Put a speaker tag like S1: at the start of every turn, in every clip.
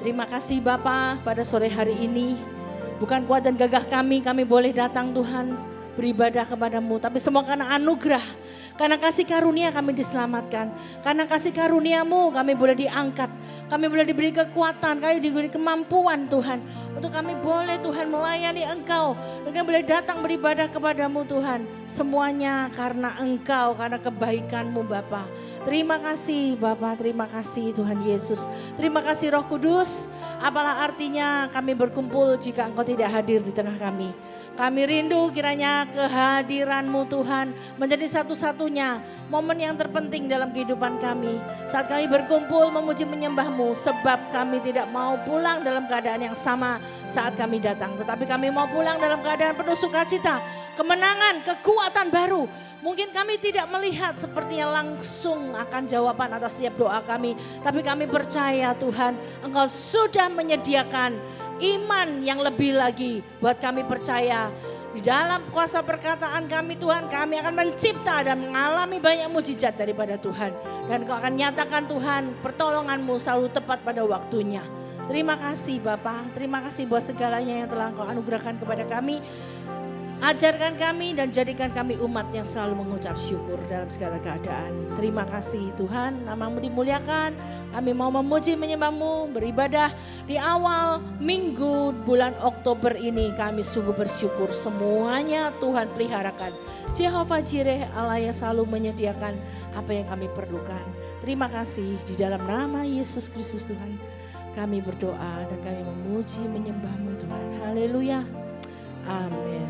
S1: Terima kasih Bapa pada sore hari ini. Bukan kuat dan gagah kami boleh datang Tuhan beribadah kepadamu. Tapi semua karena anugerah, karena kasih karunia kami diselamatkan. Karena kasih karuniamu kami boleh diangkat. Kami boleh diberi kekuatan, kami diberi kemampuan Tuhan. Untuk kami boleh Tuhan melayani Engkau. Dan kami boleh datang beribadah kepadamu Tuhan. Semuanya karena Engkau, karena kebaikan-Mu Bapa. Terima kasih Bapa, terima kasih Tuhan Yesus. Terima kasih Roh Kudus. Apalah artinya kami berkumpul jika Engkau tidak hadir di tengah kami. Kami rindu kiranya kehadiran-Mu Tuhan menjadi satu-satunya momen yang terpenting dalam kehidupan kami. Saat kami berkumpul memuji menyembah-Mu, sebab kami tidak mau pulang dalam keadaan yang sama saat kami datang. Tetapi kami mau pulang dalam keadaan penuh sukacita, kemenangan, kekuatan baru. Mungkin kami tidak melihat sepertinya langsung akan jawaban atas setiap doa kami. Tapi kami percaya Tuhan, Engkau sudah menyediakan iman yang lebih lagi buat kami percaya. Di dalam kuasa perkataan kami Tuhan, kami akan mencipta dan mengalami banyak mujizat daripada Tuhan. Dan Engkau akan nyatakan Tuhan, pertolongan-Mu selalu tepat pada waktunya. Terima kasih Bapa, terima kasih buat segalanya yang telah Engkau anugerahkan kepada kami. Ajarkan kami dan jadikan kami umat yang selalu mengucap syukur dalam segala keadaan. Terima kasih Tuhan, nama-Mu dimuliakan. Kami mau memuji menyembah-Mu, beribadah di awal minggu bulan Oktober ini. Kami sungguh bersyukur semuanya Tuhan peliharakan. Jehovah Jireh, Allah yang selalu menyediakan apa yang kami perlukan. Terima kasih di dalam nama Yesus Kristus Tuhan. Kami berdoa dan kami memuji menyembah-Mu Tuhan. Haleluya. Amin.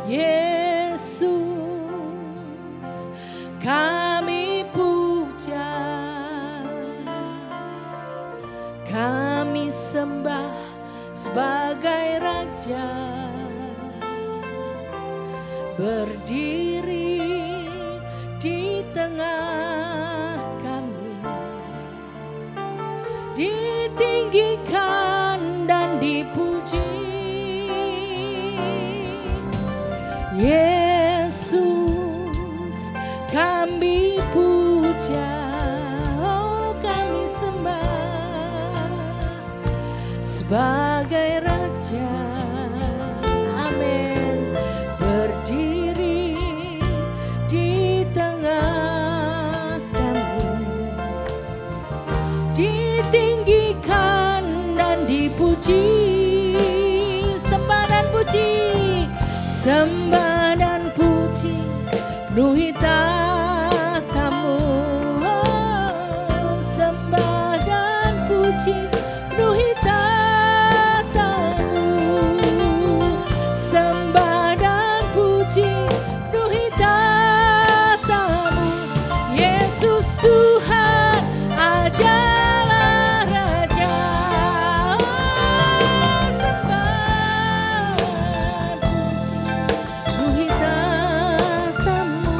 S1: Yesus, kami puja, kami sembah sebagai Raja, berdiri di tengah kami, ditinggikan dan dipuji. Yesus, kami puja, oh kami sembah sebagai Raja. Amin. Berdiri di tengah kami, ditinggikan dan dipuji. Sembah dan puji, sembah dan puji, penuhi tatamu. Oh, sembah dan puji, penuhi tatamu. Sembah dan puji, penuhi tatamu. Yesus Tuhan adalah Raja. Oh, sembah dan puji, penuhi tatamu.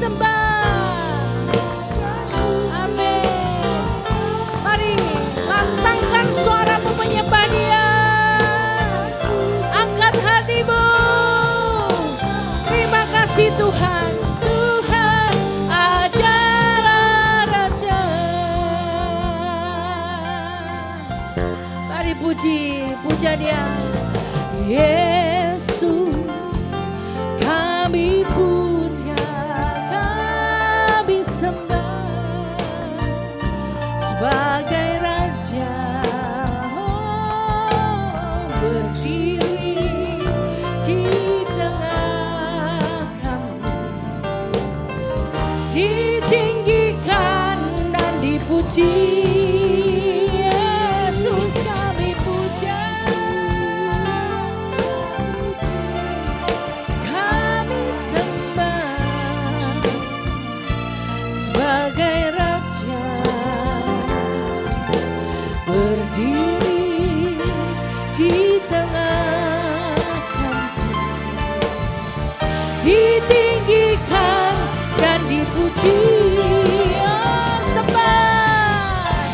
S1: Sembah. Amin. Mari lantangkan suaramu menyembah Dia. Angkat hatimu. Terima kasih Tuhan. Tuhan adalah Raja. Mari puja Dia. Yesus, kami puja, kami sembah sebagai Raja. Oh, berdiri di tengah kami, ditinggikan dan dipuji. Yesus, kami puja, kami sembah sebagai Raja, berdiri di tengah kami, ditinggikan dan dipuji. Oh, sembah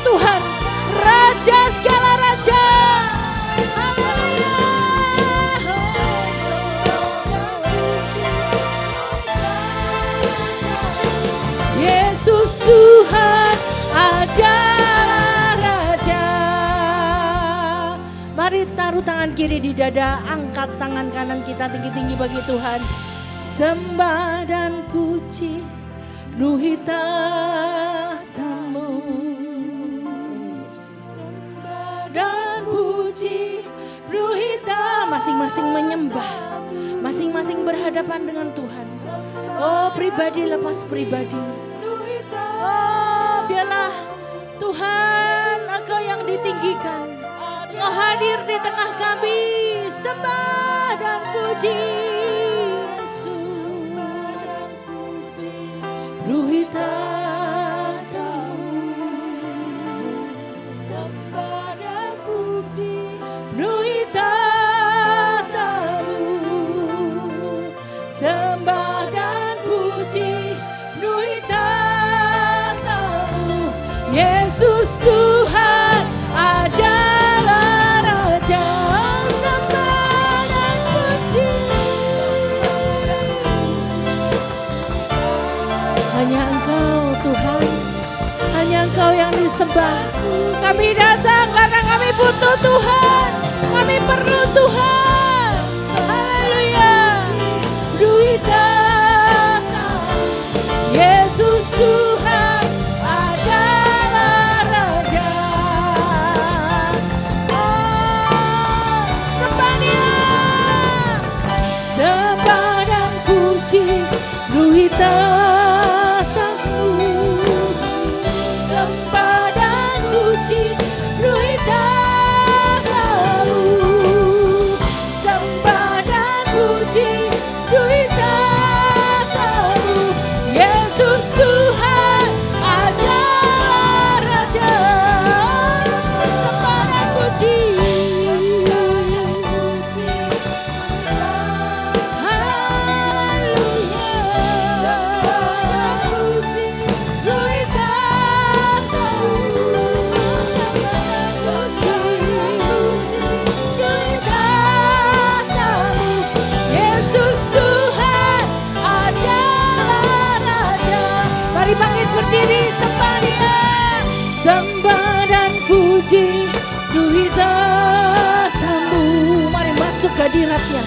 S1: Tuhan, Raja segala raja. Haleluya. Yesus Tuhan adalah Raja. Mari taruh tangan kiri di dada, angkat tangan kanan kita tinggi-tinggi bagi Tuhan. Sembah dan puji penuhi tahta-Mu. Sembah dan puji penuhi tahta. Masing-masing menyembah, masing-masing berhadapan dengan Tuhan. Oh, pribadi lepas pribadi. Oh, biarlah Tuhan, Engkau yang ditinggikan. Engkau hadir di tengah kami. Sembah dan puji Yesus. Penuhi tahta-Mu. Sembah dan puji penuhi tahta-Mu. Sembah dan puji penuhi tahta-Mu. Yesus Tuhan adalah Raja. Sembah dan puji. Hanya Engkau Tuhan, hanya Engkau yang disembah. Kami datang karena kami butuh Tuhan, kami perlu Tuhan. Haleluya. Penuhi tahta-Mu. Yesus Tuhan adalah Raja. Oh, sembah Dia. Sembah dan puji penuhi tahta-Mu. Sembah dan puji penuhi tahta-Mu. Sembah dan puji penuhi tahta-Mu. Yesus Tuhan adalah Raja. Sembah dan puji. Mari bangkit berdiri, sembah Dia. Sembah dan puji penuhi tahta-Mu. Mari masuk ke hadirat-Nya.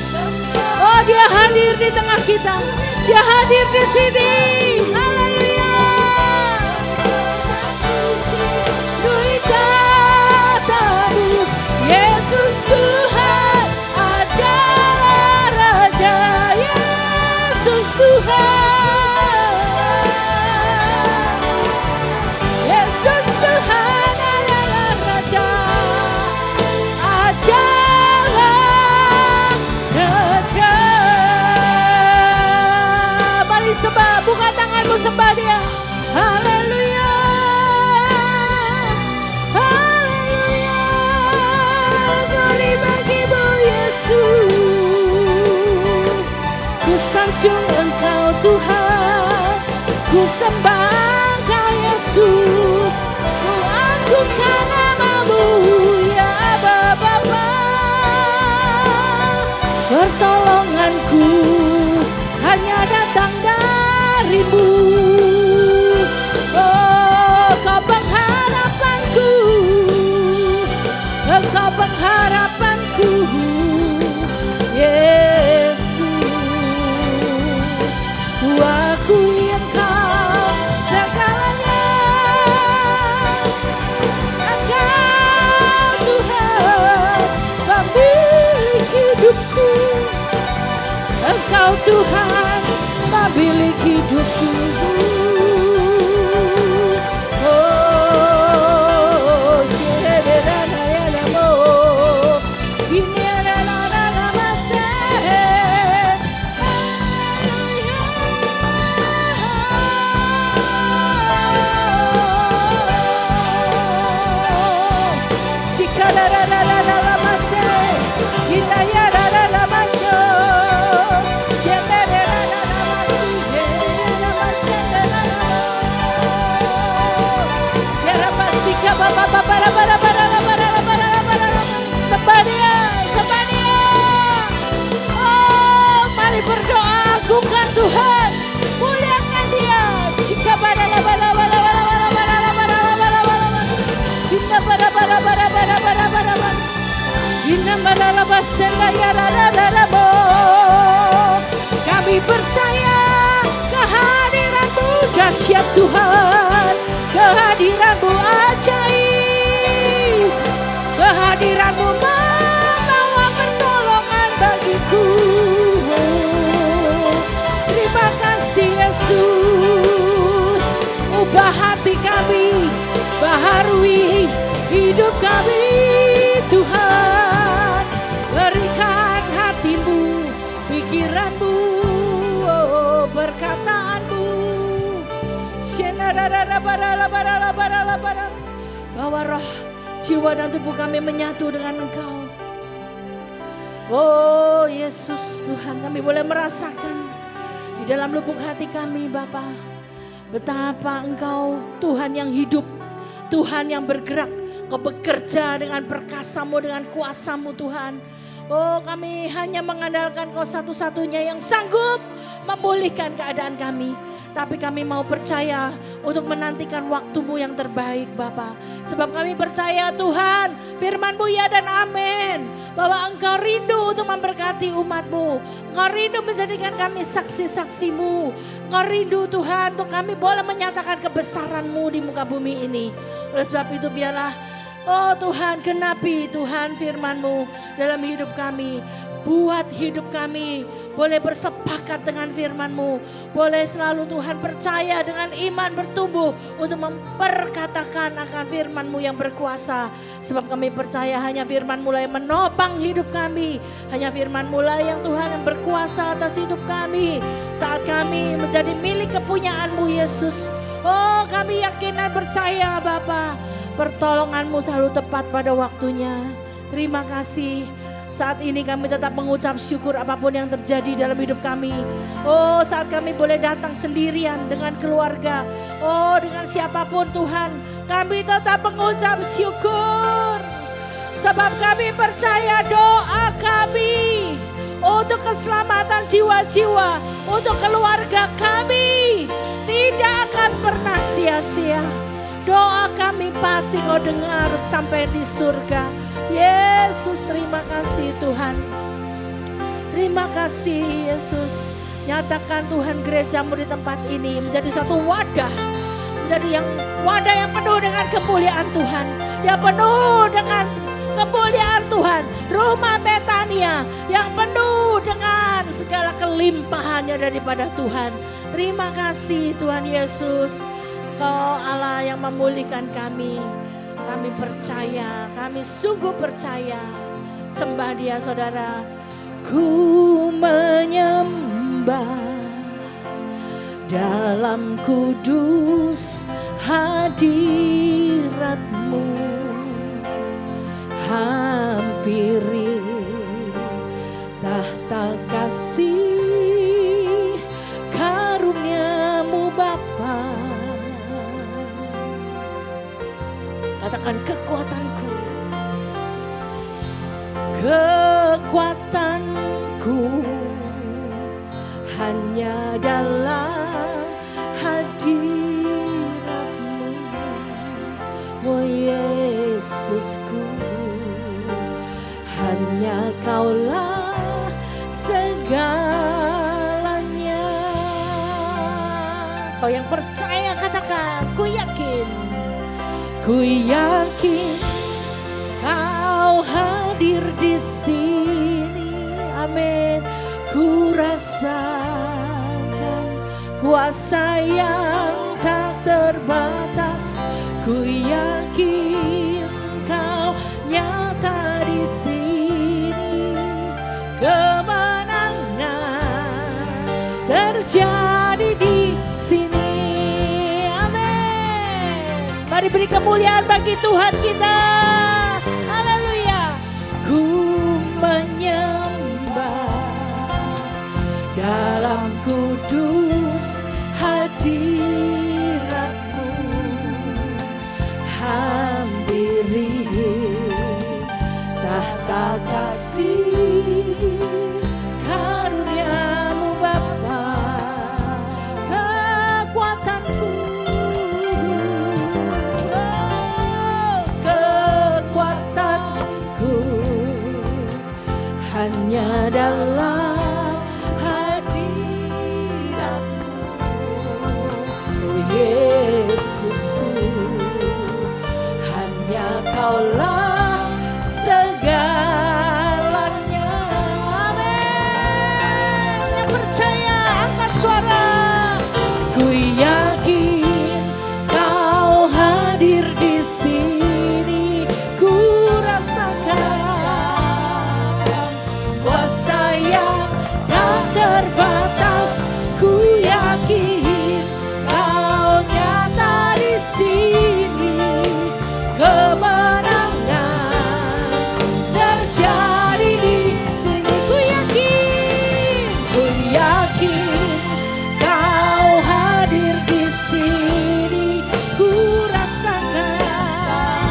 S1: Oh, Dia hadir di tengah kita. Dia hadir di sini. Haleluya. Penuhi tahta-Mu. Yesus Tuhan adalah Raja. Yesus Tuhan. Yesus Tuhan adalah Raja. Adalah Raja. Mari sembah, buka tanganmu, sembah Dia. Haleluya. Haleluya. Glory bagimu Yesus. Ku sanjung Engkau Tuhan, ku sembah Engkau Yesus, ku agungkan nama-Mu ya Bapa. Pertolonganku hanya datang dari-Mu. Oh, Kau pengharapanku, Engkau pengharapanku, Yesus. Ku akui Engkau segalanya. Engkau Tuhan pemilik hidupku. Engkau Tuhan pemilik hidupku. Oh, shedera-na-ya-na-mo. Ini-na-na-na-na-mase. Shika-la-la-la-la-la-mase. Ina-ya-la-la-la-masho. Shedera-na-na-na-masi. Kami percaya kehadiran-Mu dahsyat Tuhan, kehadiran-Mu ajaib, kehadiran-Mu membawa pertolongan bagiku. Terima kasih Yesus, ubah hati kami, baharui hidup kami Tuhan. Berikan hatimu, pikiranmu, perkataanmu. Bawa roh, jiwa dan tubuh kami menyatu dengan Engkau. Oh Yesus Tuhan, kami boleh merasakan di dalam lubuk hati kami Bapa, betapa Engkau Tuhan yang hidup, Tuhan yang bergerak. Kau bekerja dengan perkasa-Mu, dengan kuasa-Mu Tuhan. Oh kami hanya mengandalkan Kau satu-satunya yang sanggup memulihkan keadaan kami. Tapi kami mau percaya untuk menantikan waktu-Mu yang terbaik Bapa. Sebab kami percaya Tuhan, firman-Mu ya dan amin. Bahwa Engkau rindu untuk memberkati umat-Mu. Engkau rindu menjadikan kami saksi-saksi-Mu. Engkau rindu Tuhan untuk kami boleh menyatakan kebesaran-Mu di muka bumi ini. Oleh sebab itu biarlah oh Tuhan, genapi Tuhan firman-Mu dalam hidup kami. Buat hidup kami boleh bersepakat dengan firman-Mu. Boleh selalu Tuhan percaya dengan iman bertumbuh untuk memperkatakan akan firman-Mu yang berkuasa. Sebab kami percaya hanya firman-Mu lah yang menopang hidup kami. Hanya firman-Mu lah yang Tuhan yang berkuasa atas hidup kami. Saat kami menjadi milik kepunyaan-Mu Yesus. Oh kami yakin dan percaya Bapa, pertolongan-Mu selalu tepat pada waktunya. Terima kasih. Saat ini kami tetap mengucap syukur apapun yang terjadi dalam hidup kami. Oh saat kami boleh datang sendirian dengan keluarga. Oh dengan siapapun Tuhan, kami tetap mengucap syukur. Sebab kami percaya doa kami untuk keselamatan jiwa-jiwa, untuk keluarga kami tidak akan pernah sia-sia. Doa kami pasti Kau dengar sampai di surga. Yesus, terima kasih Tuhan. Terima kasih Yesus. Nyatakan Tuhan gereja-Mu di tempat ini menjadi satu wadah. Menjadi wadah yang penuh dengan kemuliaan Tuhan. Yang penuh dengan kemuliaan Tuhan. Rumah Betania yang penuh dengan segala kelimpahannya daripada Tuhan. Terima kasih Tuhan Yesus. Kau Allah yang memulihkan kami. Kami percaya, kami sungguh percaya. Sembah Dia saudara. Ku menyembah dalam kudus hadirat-Mu. Hampiri tahta kasih karunia-Mu Bapa. Katakan kekuatanku, kekuatanku hanya dalam hadirat-Mu, oh Yesusku, hanya Kaulah segalanya. Kau yang percaya katakan, ku yakin. Ku yakin Kau hadir di sini, amin. Ku rasakan kuasa yang tak terbatas. Ku yakin Kau nyata di sini. Kemenangan terjadi di sini. Mari beri kemuliaan bagi Tuhan kita. Haleluya. Ku menyembah dalam kudus hadirat-Mu. Hampiri tahta kasih karunia-Mu Bapa. Kekuatanku, Kaulah segalanya. Amin. Yang percaya angkat suara. Ku yakin Kau hadir di sini. Ku rasakan kuasa yang tak terbatas. Ku yakin Kau nyata di sini. Kemenangan terjadi di sini. Ku yakin Kau hadir di sini. Ku rasakan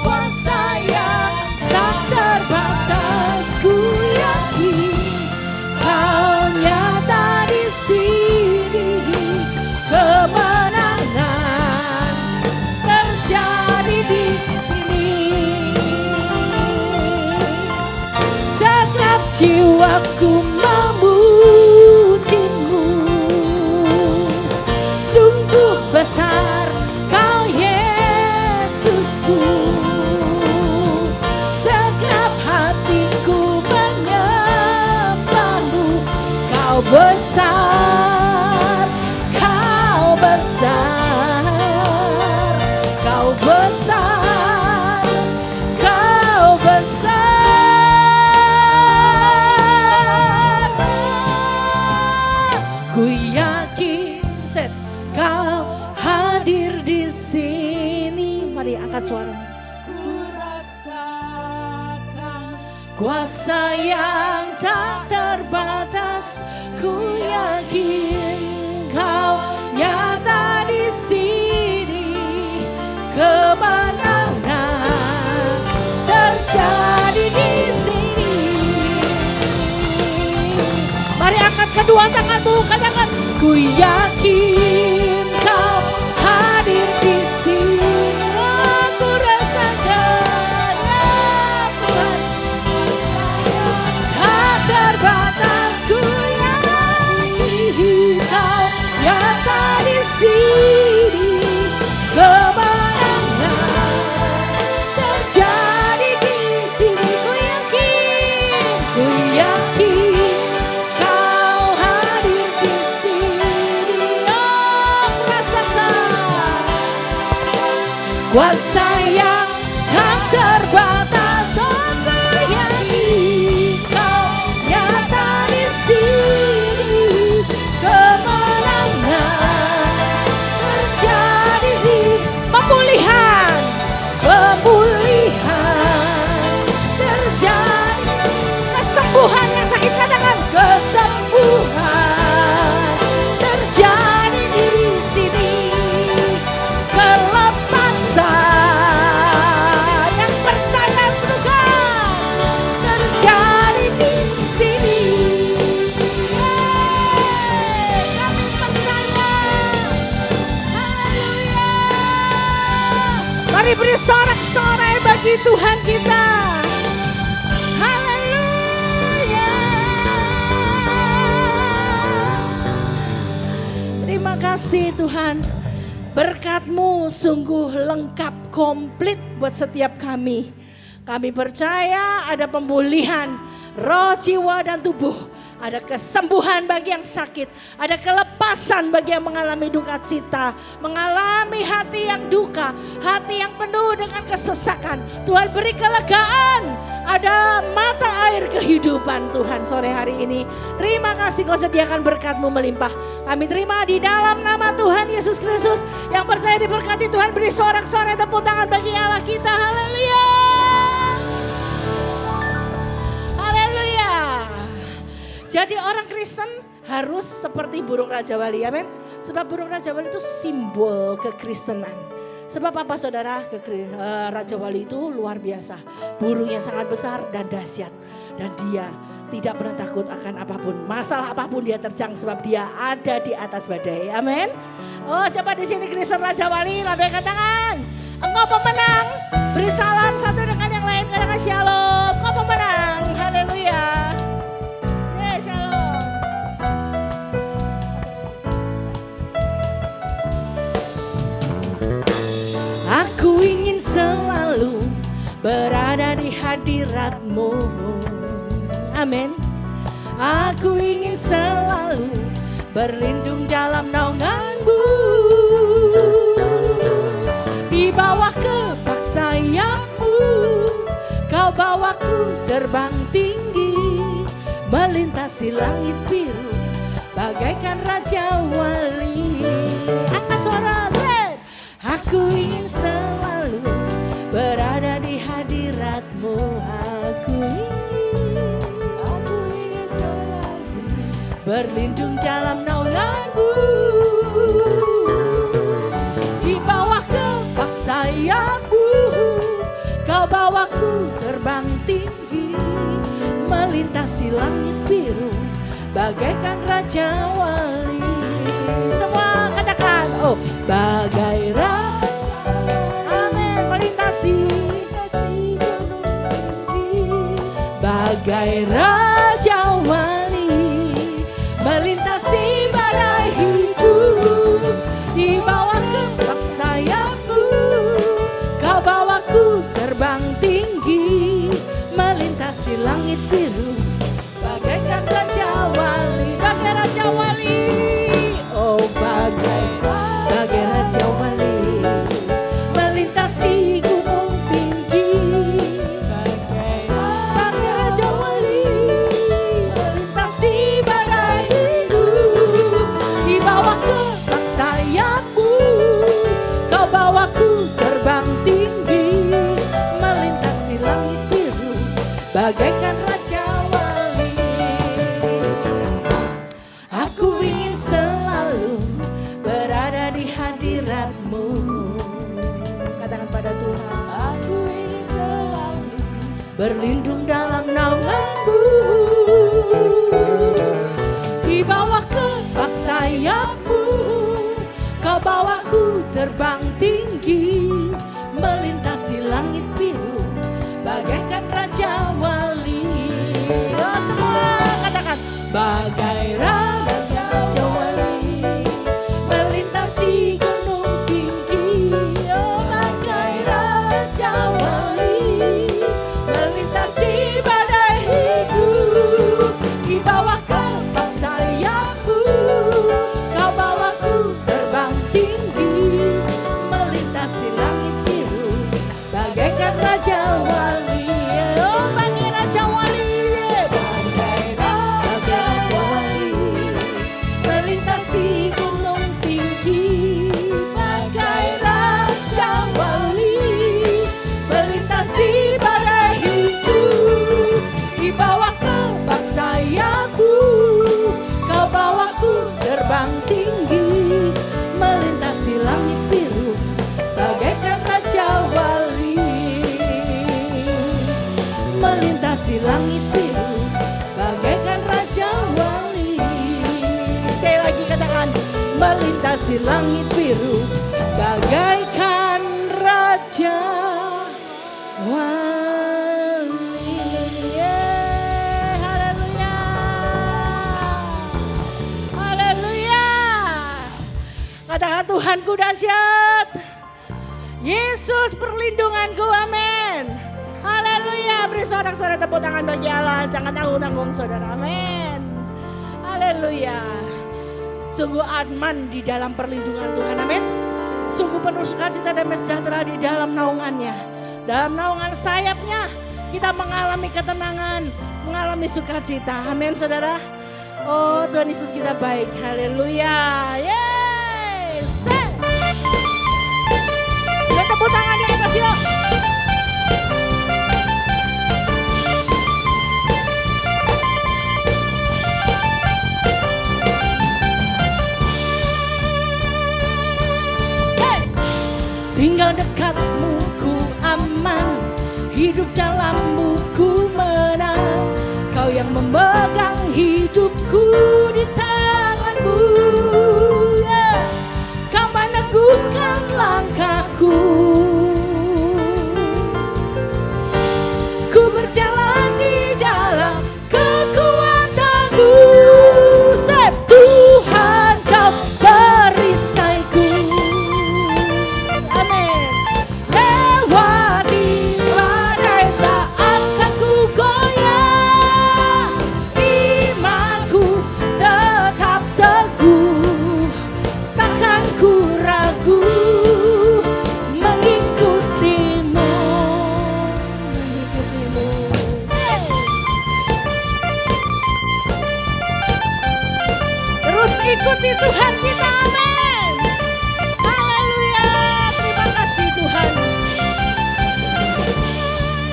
S1: kuasa yang tak terbatas. Ku yakin Kau nyata di sini. Kemenangan terjadi di sini. Segenap jiwaku memujimu. Sungguh besar Kau Yesusku. Segenap hatiku menyembahmu. Kau besar, Kau besar, Kau besar, Kau besar. Ku yakin Kau hadir di sini. Mari angkat suara. Ku rasakan kuasa yang tak terbatas. Ku yakin Kau nyata di sini. Kemenangan terjadi di sini. Mari angkat kedua tanganmu, katakan ku yakin Kau hadir di sini. Aku rasakan ya Tuhan tak terbatas. Ku yakin Kau nyata di sini. Kemenangan terjadi di sini. Ku yakin Kau hadir di sini. Oh, rasakan kuasa yang tak terbatas. Oh, ku yakin Kau nyata di sini. Kemenangan terjadi di pemulihan, pemulihan terjadi. Kesembuhan yang sakit, katakan kesembuhan terjadi di sini. Kelepasan yang percaya semoga terjadi di sini. Kami percaya. Haleluya. Mari beri sorak-sorai bagi Tuhan kita. Haleluya. Terima kasih Tuhan. Berkat-Mu sungguh lengkap, komplit buat setiap kami. Kami percaya ada pemulihan roh, jiwa, dan tubuh. Ada kesembuhan bagi yang sakit. Ada kelepasan bagi yang mengalami duka cita. Mengalami hati yang duka. Hati yang penuh dengan kesesakan. Tuhan beri kelegaan. Ada mata air kehidupan Tuhan sore hari ini. Terima kasih Kau sediakan berkat-Mu melimpah. Kami terima di dalam nama Tuhan Yesus Kristus. Yang percaya diberkati Tuhan, beri sorak-sorai tepuk tangan bagi Allah kita. Haleluya. Haleluya. Jadi orang Kristen harus seperti burung Raja Wali, amin. Sebab burung Raja Wali itu simbol kekristenan. Sebab apa saudara? Raja Wali itu luar biasa. Burungnya sangat besar dan dahsyat. Dan dia tidak pernah takut akan apapun. Masalah apapun dia terjang sebab dia ada di atas badai. Amin. Oh, siapa di sini Kristen Raja Wali? Lambaikan tangan. Engkau pemenang. Beri salam satu dengan yang lain. Katakan shalom. Engkau pemenang. Haleluya. Shalom. Aku ingin ingin selalu berada di hadirat-Mu. Amin. Aku ingin selalu berlindung dalam naungan-Mu. Di bawah kepak sayap-Mu, Kau bawaku terbang tinggi, melintasi langit biru bagaikan Raja Wali. Angkat suara, set. Aku ingin selalu berada di hadirat-Mu. Aku ingin selalu berlindung dalam naungan-Mu. Di bawah kepak sayap-Mu, Kau bawaku terbang tinggi, melintasi langit biru bagaikan Raja Wali. Semua katakan, oh bagai Raja. Amin. Melintasi bagai Raja Wali, melintasi badai hidup. Di bawah kepak sayap-Mu, Kau bawaku terbang tinggi, melintasi langit biru bagaikan Raja Wali. Bagai Raja Wali, oh bagai Raja Wali, melintasi gunung tinggi. Bagai Raja Wali, melintasi badai hidup. Di bawah kepak sayap-Mu, Kau bawaku terbang tinggi, melintasi langit biru bagaikan Raja Wali. Aku ingin selalu berada di hadirat-Mu. Katakan pada Tuhan, aku ingin selalu berlindung dalam naungan-Mu. Di bawah kepak sayap-Mu, Kau bawaku terbang tinggi, melintasi langit biru bagaikan Raja Wali. Oh, semua katakan bagai Raja Wali, melintasi gunung tinggi. Oh bagai Raja Wali, melintasi badai hidup. Di bawah kepak sayap-Mu, Kau bawaku terbang tinggi, melintasi langit biru bagaikan Raja Wali. Oh bagai Raja Wali, bagai Raja Wali, melintasi gunung tinggi. Bagai Raja Wali, melintasi badai hidup. Di bawah kepak sayap-Mu, Kau bawaku terbang tinggi, melintasi langit biru bagaikan Raja Wali, melintasi langit biru bagaikan Raja Wali. Sekali lagi katakan, melintasi langit biru bagaikan Raja Wali. Yeah, haleluya. Haleluya. Katakan, Tuhanku dahsyat, Yesus perlindunganku, amin. Haleluya. Beri sorak-sorai tepuk tangan bagi Allah. Jangan tanggung-tanggung saudara, amin. Haleluya. Sungguh aman di dalam perlindungan Tuhan, amin. Sungguh penuh sukacita dan sejahtera di dalam naungannya. Dalam naungan sayapnya kita mengalami ketenangan, mengalami sukacita, amin saudara. Oh Tuhan Yesus kita baik, haleluya. Yes. Lihat tepuk tangan di atas yuk. Tinggal dekatmu ku aman, hidup dalammu ku menang. Kau yang memegang hidupku di tanganmu, yeah. Kau meneguhkan langkahku. Ku berjalan di dalam kekuatanmu. Tuhan kau perisaiku. Amin.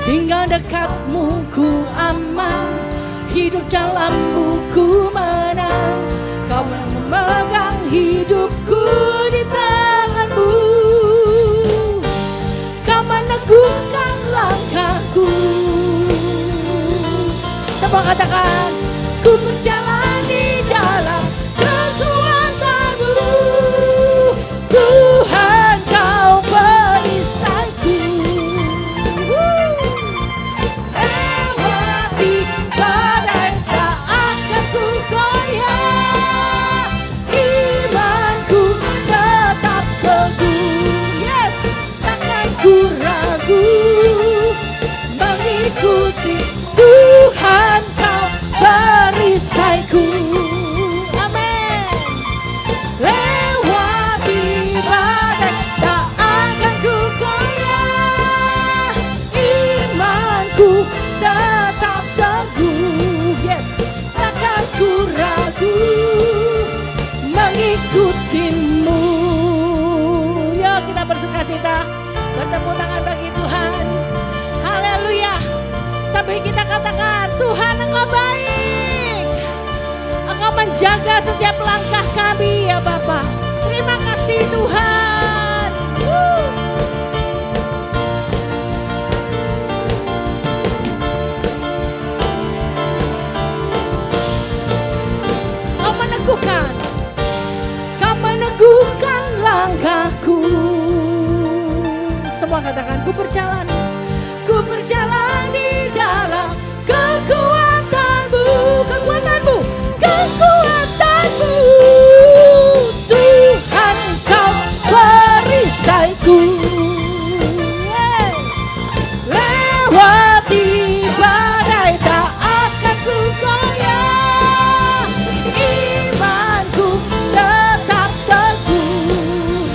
S1: tinggal dekatmu ku aman, hidup dalammu ku menang. Kau memegang hidupku di tanganmu, kau meneguhkan langkahku. Semua katakan, ku berjalan di dalam kekuatan-Mu. Tuhan, Kau perisaiku. Lewati badai tak akan ku goyah, imanku tetap teguh. Yes, takkan ku ragu mengikuti Tuhan, Kau perisaiku. Amin. Lewati badai tak akan ku goyah, imanku tetap teguh. Yes, takkan ku ragu mengikutimu. Yuk kita bersukacita, bertepuk tangan bagi Tuhan. Haleluya. Sambil kita katakan, Tuhan Engkau baik, Engkau menjaga setiap langkah kami ya Bapa. Terima kasih Tuhan. Kau meneguhkan langkahku. Semua katakan, ku berjalan di dalam kekuatan-Mu, kekuatan-Mu, kekuatan-Mu. Tuhan, Kau perisaiku. Lewati badai tak akan ku goyah, imanku tetap teguh,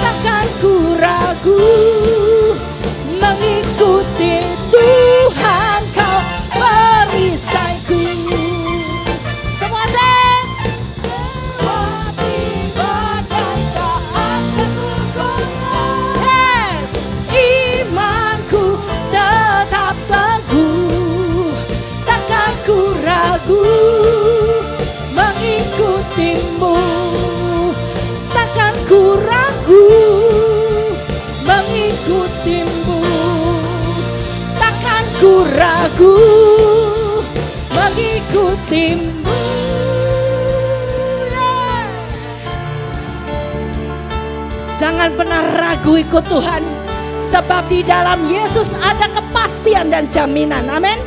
S1: takkan ku ragu mengikuti Tuhan, Kau perisaiku. Semua sing. Lewati badai tak akan ku goyah. Yes, imanku tetap teguh, takkan ku ragu mengikutimu. Takkan ku ragu mengikutimu, takkan ku ragu mengikutimu. Yeah. Jangan pernah ragu ikut Tuhan, sebab di dalam Yesus ada kepastian dan jaminan. Amin.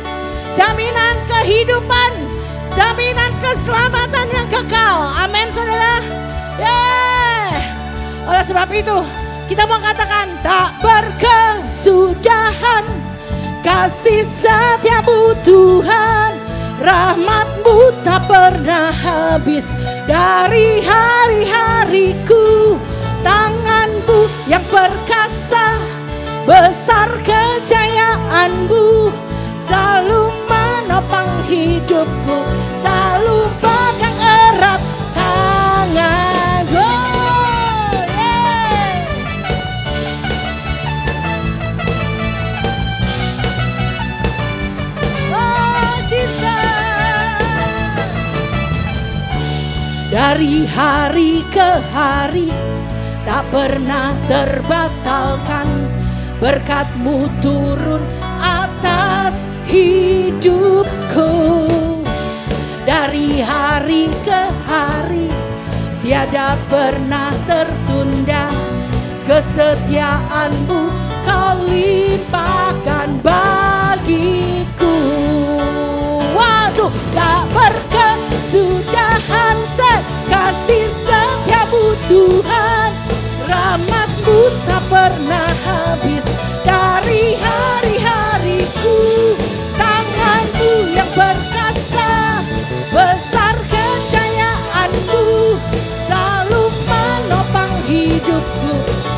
S1: Jaminan kehidupan, jaminan keselamatan yang kekal. Amin saudara. Yeah. Oleh sebab itu kita mau katakan, tak berkesudahan kasih setiamu Tuhan, rahmat-Mu tak pernah habis dari hari-hariku. Tangan-Mu yang perkasa, besar kejayaan-Mu, selalu menopang hidupku, selalu pegang erat tangan-Mu. Dari hari ke hari tak pernah terbatalkan, berkat-Mu turun atas hidupku. Dari hari ke hari tiada pernah tertunda, kesetiaan-Mu Kau limpahkan bagiku. Waktu tak berkesudahan kasih setiamu Tuhan, rahmat-Mu tak pernah habis dari hari-hariku. Tangan-Mu yang perkasa, besar kejayaan-Mu, selalu menopang hidupku,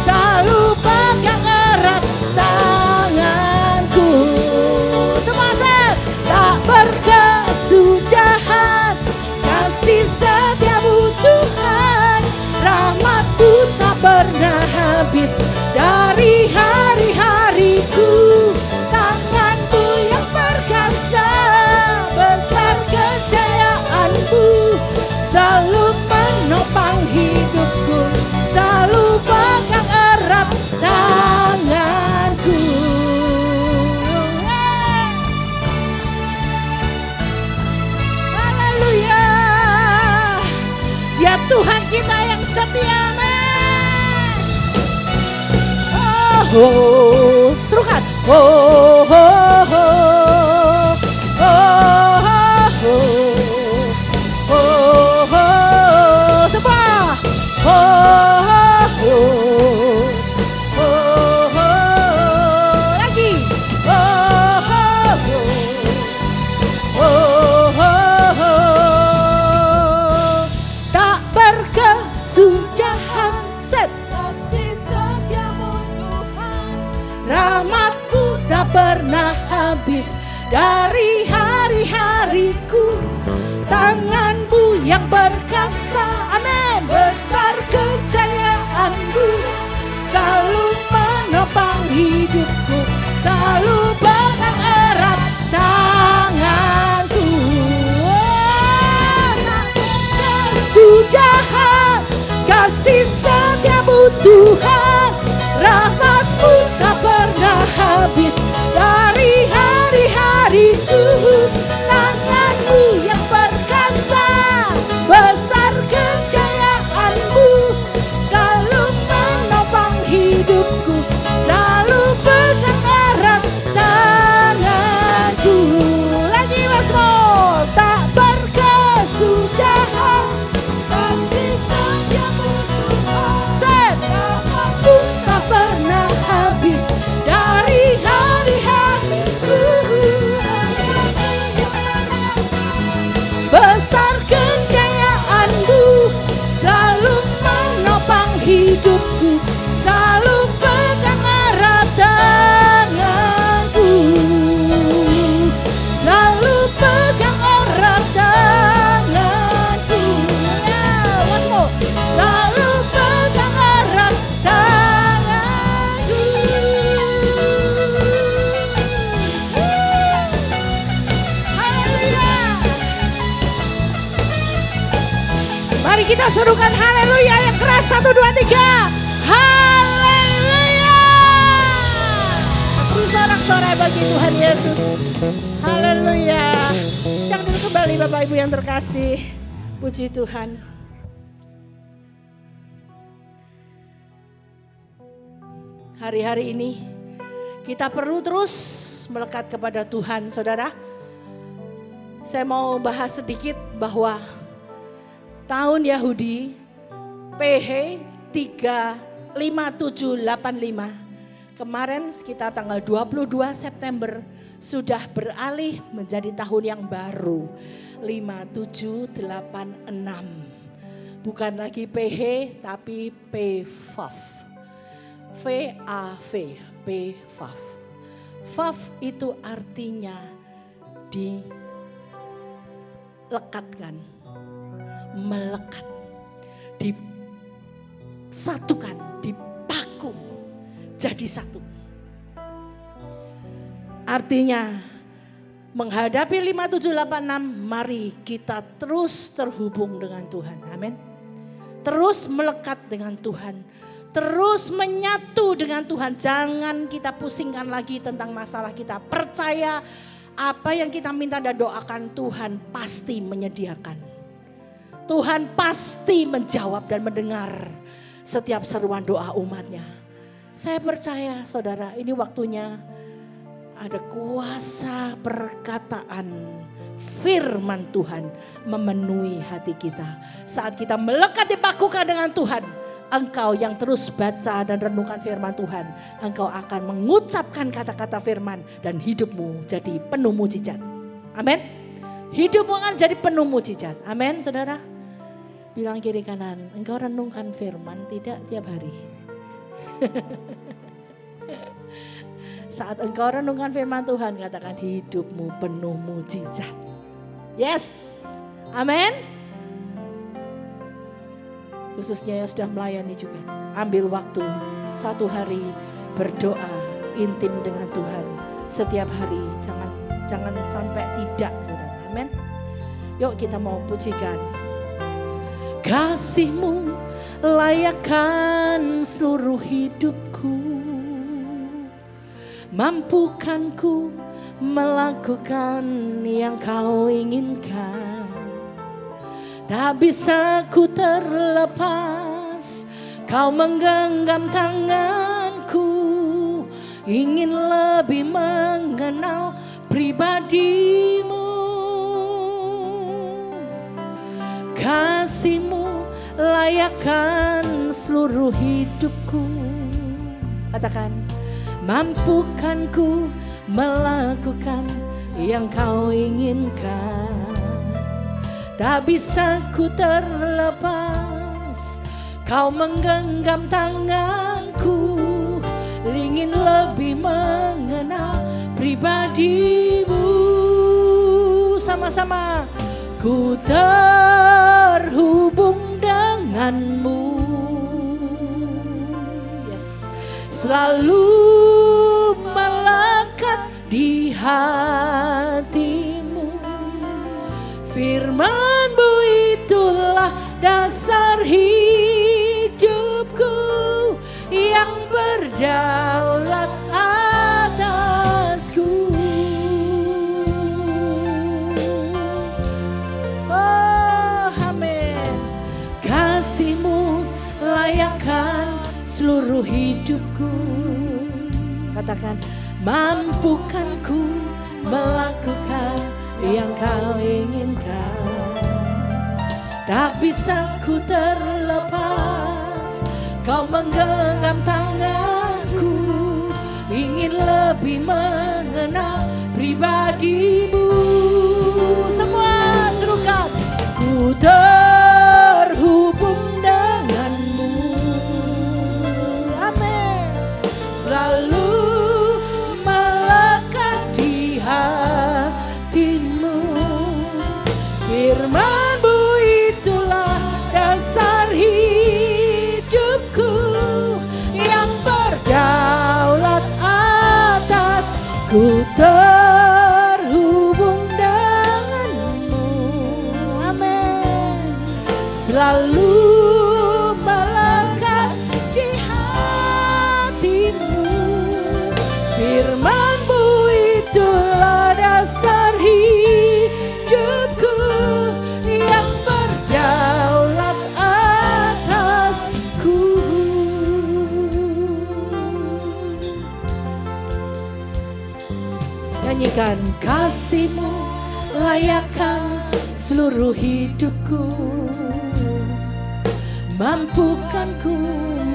S1: selalu pegang erat tanganku. Semua tak berkesudahan kasih setiamu Tuhan, rahmat-Mu tak pernah habis dari oh. Serukan. Oh, oh, oh, oh, oh, oh, oh. Semua. Oh, oh, oh, oh, oh. Lagi. Oh, oh, oh, oh, oh. Tak berkesudahan. Set. Rahmatmu tak pernah habis dari hari-hariku. Tanganmu yang berkasa, amin. Besar kejayaanmu, selalu menopang hidupku, selalu pegang erat tanganku. Kesudahan kasih setiamu Tuhan, rahmatmu tak pernah habis dari hari-hariku. Tanganmu yang perkasa, besar kejayaanmu, selalu menopang hidupku, selalu pegang erat tanganku. Lagi Mas Mo, tak berkesudahan kasih setiamu Tuhan, rahmatmu tak pernah habis dari hari-hariku. Besar kejayaanmu, selalu menopang hidupku, selalu pegang erat tanganku, selalu pegang erat tanganku. Ya, once more. Selalu pegang erat tanganku. Haleluya. Mari kita serukan haleluya yang keras. 1, 2, 3. Haleluya. Beri sorak-sorai bagi Tuhan Yesus. Haleluya. Jangan dulu kembali Bapak Ibu yang terkasih. Puji Tuhan. Hari-hari ini kita perlu terus melekat kepada Tuhan, saudara. Saya mau bahas sedikit bahwa tahun Yahudi PH 35785 kemarin sekitar tanggal 22 September sudah beralih menjadi tahun yang baru 5786. Bukan lagi PH tapi PFAF. VAV, PFAF. FAF itu artinya dilekatkan, melekat, disatukan, dipaku jadi satu. Artinya menghadapi 5786, mari kita terus terhubung dengan Tuhan. Amin. Terus melekat dengan Tuhan. Terus menyatu dengan Tuhan. Jangan kita pusingkan lagi tentang masalah kita. Percaya apa yang kita minta dan doakan, Tuhan pasti menyediakan. Tuhan pasti menjawab dan mendengar setiap seruan doa umatnya. Saya percaya saudara, ini waktunya ada kuasa perkataan firman Tuhan memenuhi hati kita. Saat kita melekat dipakukan dengan Tuhan, engkau yang terus baca dan renungkan firman Tuhan, engkau akan mengucapkan kata-kata firman dan hidupmu jadi penuh mujizat. Amin. Hidupmu akan jadi penuh mujizat. Amin, saudara. Bilang kiri kanan, engkau renungkan firman tidak tiap hari. Saat engkau renungkan firman Tuhan, katakan hidupmu penuh mujizat. Yes. Amin. Khususnya yang sudah melayani juga, ambil waktu 1 hari berdoa intim dengan Tuhan setiap hari. Jangan sampai tidak, saudara. Amin. Yuk kita mau pujikan. Kasih-Mu layakkan seluruh hidupku, mampukanku melakukan yang Kau inginkan. Tak bisa ku terlepas, Kau menggenggam tanganku. ingin lebih mengenal pribadimu. Kasih-Mu layakkan seluruh hidupku. Katakan, mampukan ku melakukan yang Kau inginkan. Tak bisa ku terlepas, Kau menggenggam tanganku, ingin lebih mengenal pribadimu. Sama-sama, ku terhubung denganmu. Yes, selalu melekat di hatimu. Firman-Mu itulah dasar hidupku yang berdaulat atasku. Oh, amin. Kasih-Mu layakkan seluruh hidupku. Katakan, mampukan ku melakukan yang Kau inginkan. Tak bisa ku terlepas, Kau menggenggam tanganku, ingin lebih mengenal pribadimu. Semua serukan, ku terhubung denganmu. Amin. Selalu melekat di hatimu. Firman-Mu itulah dasar hidupku yang berdaulat atas. Ku terhubung denganmu. Amin. Selalu melekat di hatimu. Firman-Mu itulah dasar hidupku yang berdaulat atasku. Nyanyikan, kasih-Mu layakkan seluruh hidupku. Mampukan ku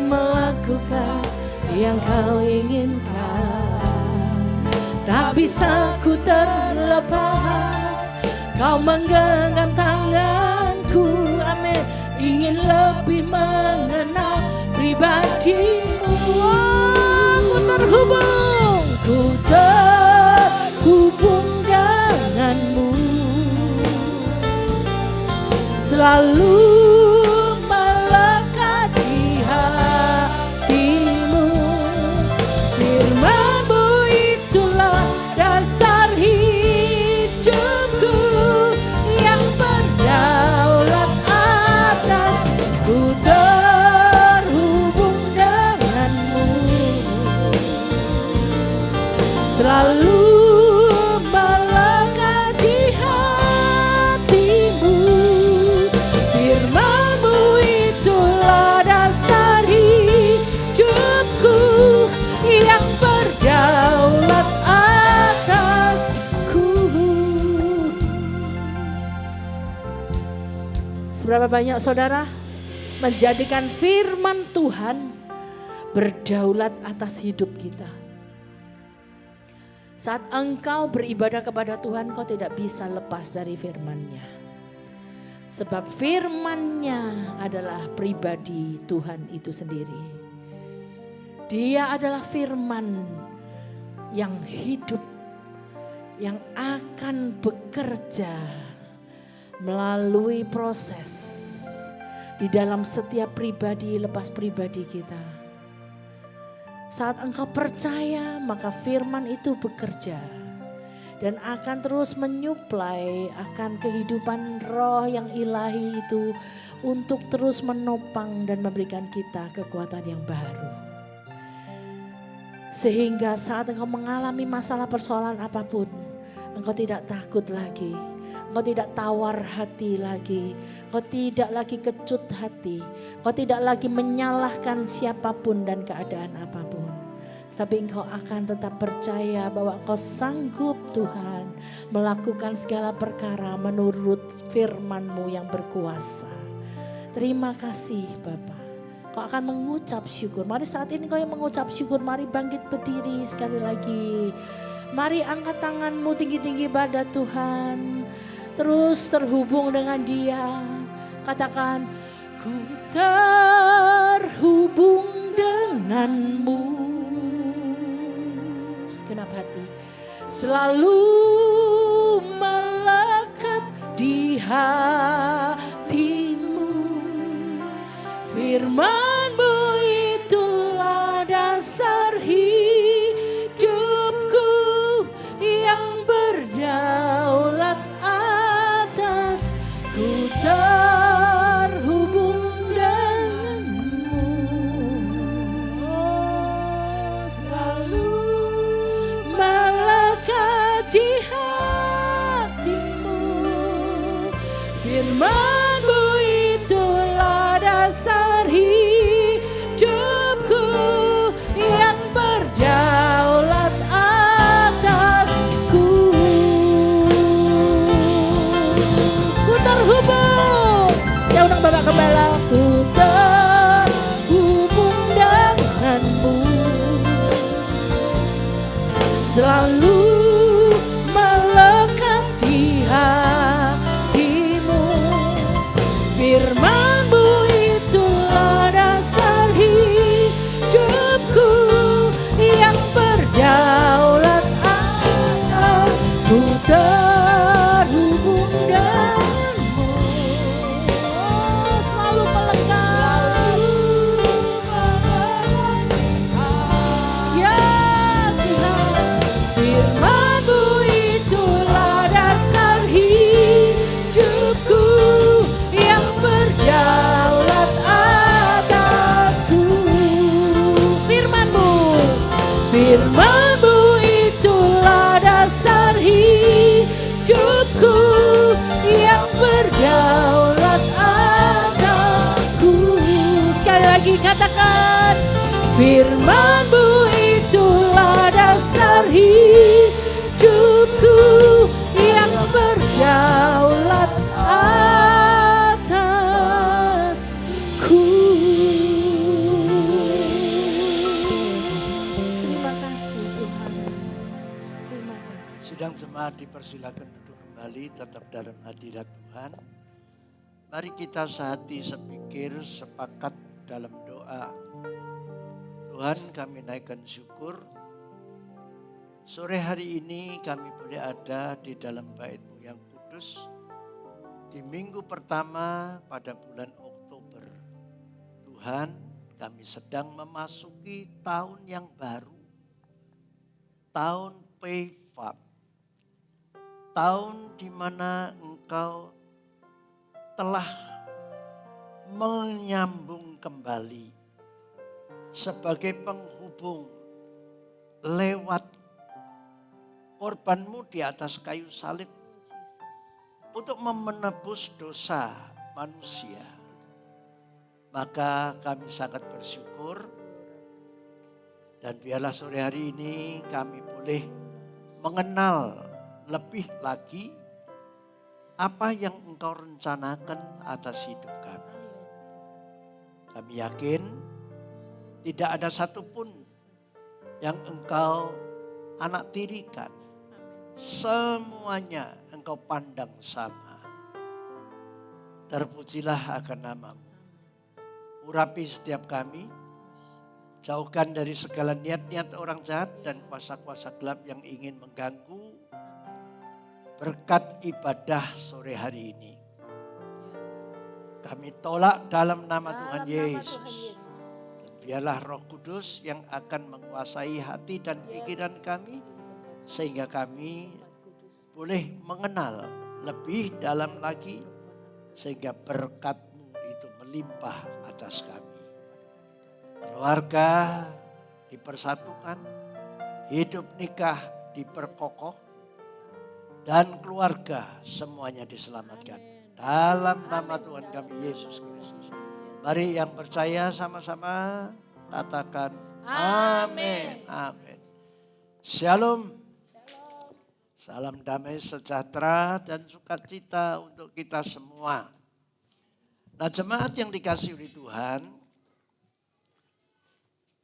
S1: melakukan yang Kau inginkan. Tak bisa ku terlepas, Kau menggenggam tanganku. Amin. Ingin lebih mengenal pribadimu. Oh, ku terhubung, ku terhubung denganmu. Selalu melekat di hatimu. Firman-Mu itulah dasar hidupku yang berdaulat atas. Ku terhubung denganmu. Selalu melekat di hatimu. Firman-Mu itulah dasar hidupku yang berdaulat atasku. Seberapa banyak saudara menjadikan firman Tuhan berdaulat atas hidup kita? Saat engkau beribadah kepada Tuhan, kau tidak bisa lepas dari firman-Nya. Sebab firman-Nya adalah pribadi Tuhan itu sendiri. Dia adalah firman yang hidup, yang akan bekerja melalui proses di dalam setiap pribadi lepas pribadi kita. Saat engkau percaya, maka firman itu bekerja dan akan terus menyuplai akan kehidupan roh yang ilahi itu untuk terus menopang dan memberikan kita kekuatan yang baru. Sehingga saat engkau mengalami masalah persoalan apapun, engkau tidak takut lagi. Engkau tidak tawar hati lagi. Engkau tidak lagi kecut hati. Engkau tidak lagi menyalahkan siapapun dan keadaan apapun. Tapi Engkau akan tetap percaya bahwa Engkau sanggup Tuhan melakukan segala perkara menurut firman-Mu yang berkuasa. Terima kasih Bapa. Kau akan mengucap syukur. Mari saat ini kau yang mengucap syukur. Mari bangkit berdiri sekali lagi. Mari angkat tanganmu tinggi-tinggi pada Tuhan. Terus terhubung dengan Dia. Katakan, ku terhubung denganmu. Segenap hati. Selalu melekat di hatimu. Firman-Mu itulah dasar hidupku yang berdaulat atas. Ku terhubung denganmu. Selalu melekat di hatimu. Firman-Mu itulah dasar hidupku yang berdaulat atasku. Ku terhubung. Saya undang Bapak Gembala. Ku terhubung denganmu. Selalu melekat di hatimu. Firman-Mu itulah dasar hidupku yang berdaulat atas. Ku terhubung denganmu. Selalu melekat. Ya Tuhan, firman-Mu itulah dasar hidupku yang berdaulat atasku. Firman-Mu, firman-Mu itulah dasar hidupku yang berdaulat atasku. Sekali lagi katakan, firman-Mu itulah dasar hidupku yang berdaulat atasku. Terima kasih Tuhan. Terima kasih.
S2: Sidang jemaat dipersilakan duduk kembali tetap dalam hadirat Tuhan. Mari kita sehati sepikir sepakat dalam doa. Tuhan, kami naikkan syukur. Sore hari ini kami boleh ada di dalam bait-Mu yang kudus. Di minggu pertama pada bulan Oktober. Tuhan, kami sedang memasuki tahun yang baru. Tahun Peyvat. Tahun di mana Engkau telah menyambung kembali sebagai penghubung lewat korban-Mu di atas kayu salib untuk menebus dosa manusia. Maka kami sangat bersyukur dan biarlah sore hari ini kami boleh mengenal lebih lagi apa yang Engkau rencanakan atas hidup kami. Kami yakin tidak ada satupun yang Engkau anak tirikan. Semuanya Engkau pandang sama. Terpujilah akan nama-Mu. Urapi setiap kami. Jauhkan dari segala niat-niat orang jahat dan kuasa-kuasa gelap yang ingin mengganggu berkat ibadah sore hari ini. Kami tolak dalam nama Tuhan Yesus. Biarlah Roh Kudus yang akan menguasai hati dan pikiran kami. Sehingga kami boleh mengenal lebih dalam lagi. Sehingga berkat-Mu itu melimpah atas kami. Keluarga dipersatukan. Hidup nikah diperkokoh. Dan keluarga semuanya diselamatkan. Dalam nama Tuhan kami Yesus Kristus. Mari yang percaya sama-sama katakan Amin. Amin. Shalom. Salam damai sejahtera dan sukacita untuk kita semua. Nah, jemaat yang dikasihi oleh Tuhan,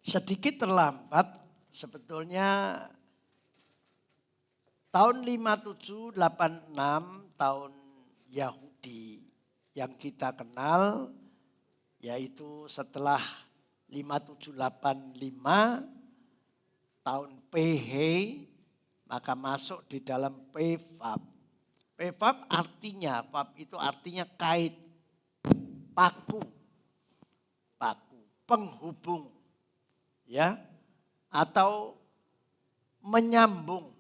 S2: sedikit terlambat sebetulnya tahun 5786 tahun Yahudi yang kita kenal, yaitu setelah 5785 tahun PH, maka masuk di dalam PVAP. PVAP artinya, VAP itu artinya kait, paku, penghubung, ya, atau menyambung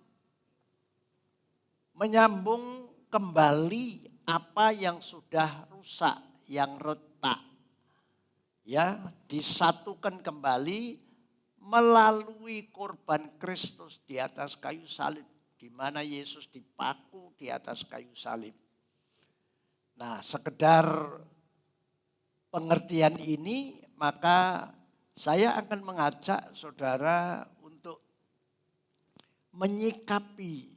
S2: kembali apa yang sudah rusak, yang retak, ya, disatukan kembali melalui korban Kristus di atas kayu salib, di mana Yesus dipaku di atas kayu salib. Nah, sekedar pengertian ini, maka saya akan mengajak saudara untuk menyikapi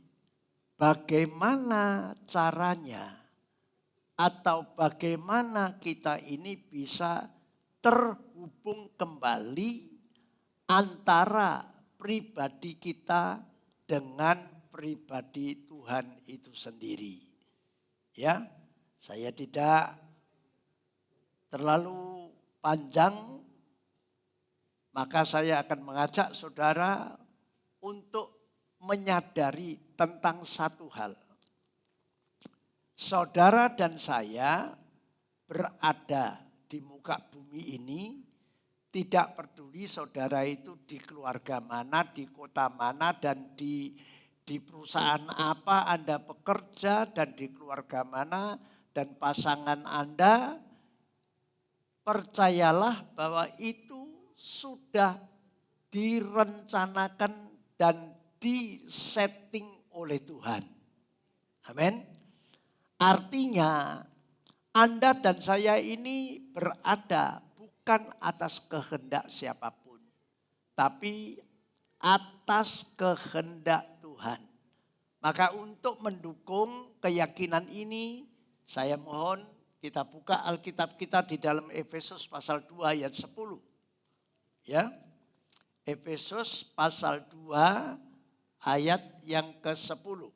S2: bagaimana caranya atau bagaimana kita ini bisa terhubung kembali antara pribadi kita dengan pribadi Tuhan itu sendiri. Ya, saya tidak terlalu panjang, maka saya akan mengajak saudara untuk menyadari tentang satu hal. Saudara dan saya berada di muka bumi ini, tidak peduli saudara itu di keluarga mana, di kota mana, dan di perusahaan apa Anda bekerja, dan di keluarga mana, dan pasangan Anda, percayalah bahwa itu sudah direncanakan dan disetting oleh Tuhan. Amin. Artinya Anda dan saya ini berada bukan atas kehendak siapapun, tapi atas kehendak Tuhan. Maka untuk mendukung keyakinan ini, saya mohon kita buka Alkitab kita di dalam Efesus pasal 2 ayat 10. Ya. Efesus pasal 2 ayat yang ke-10.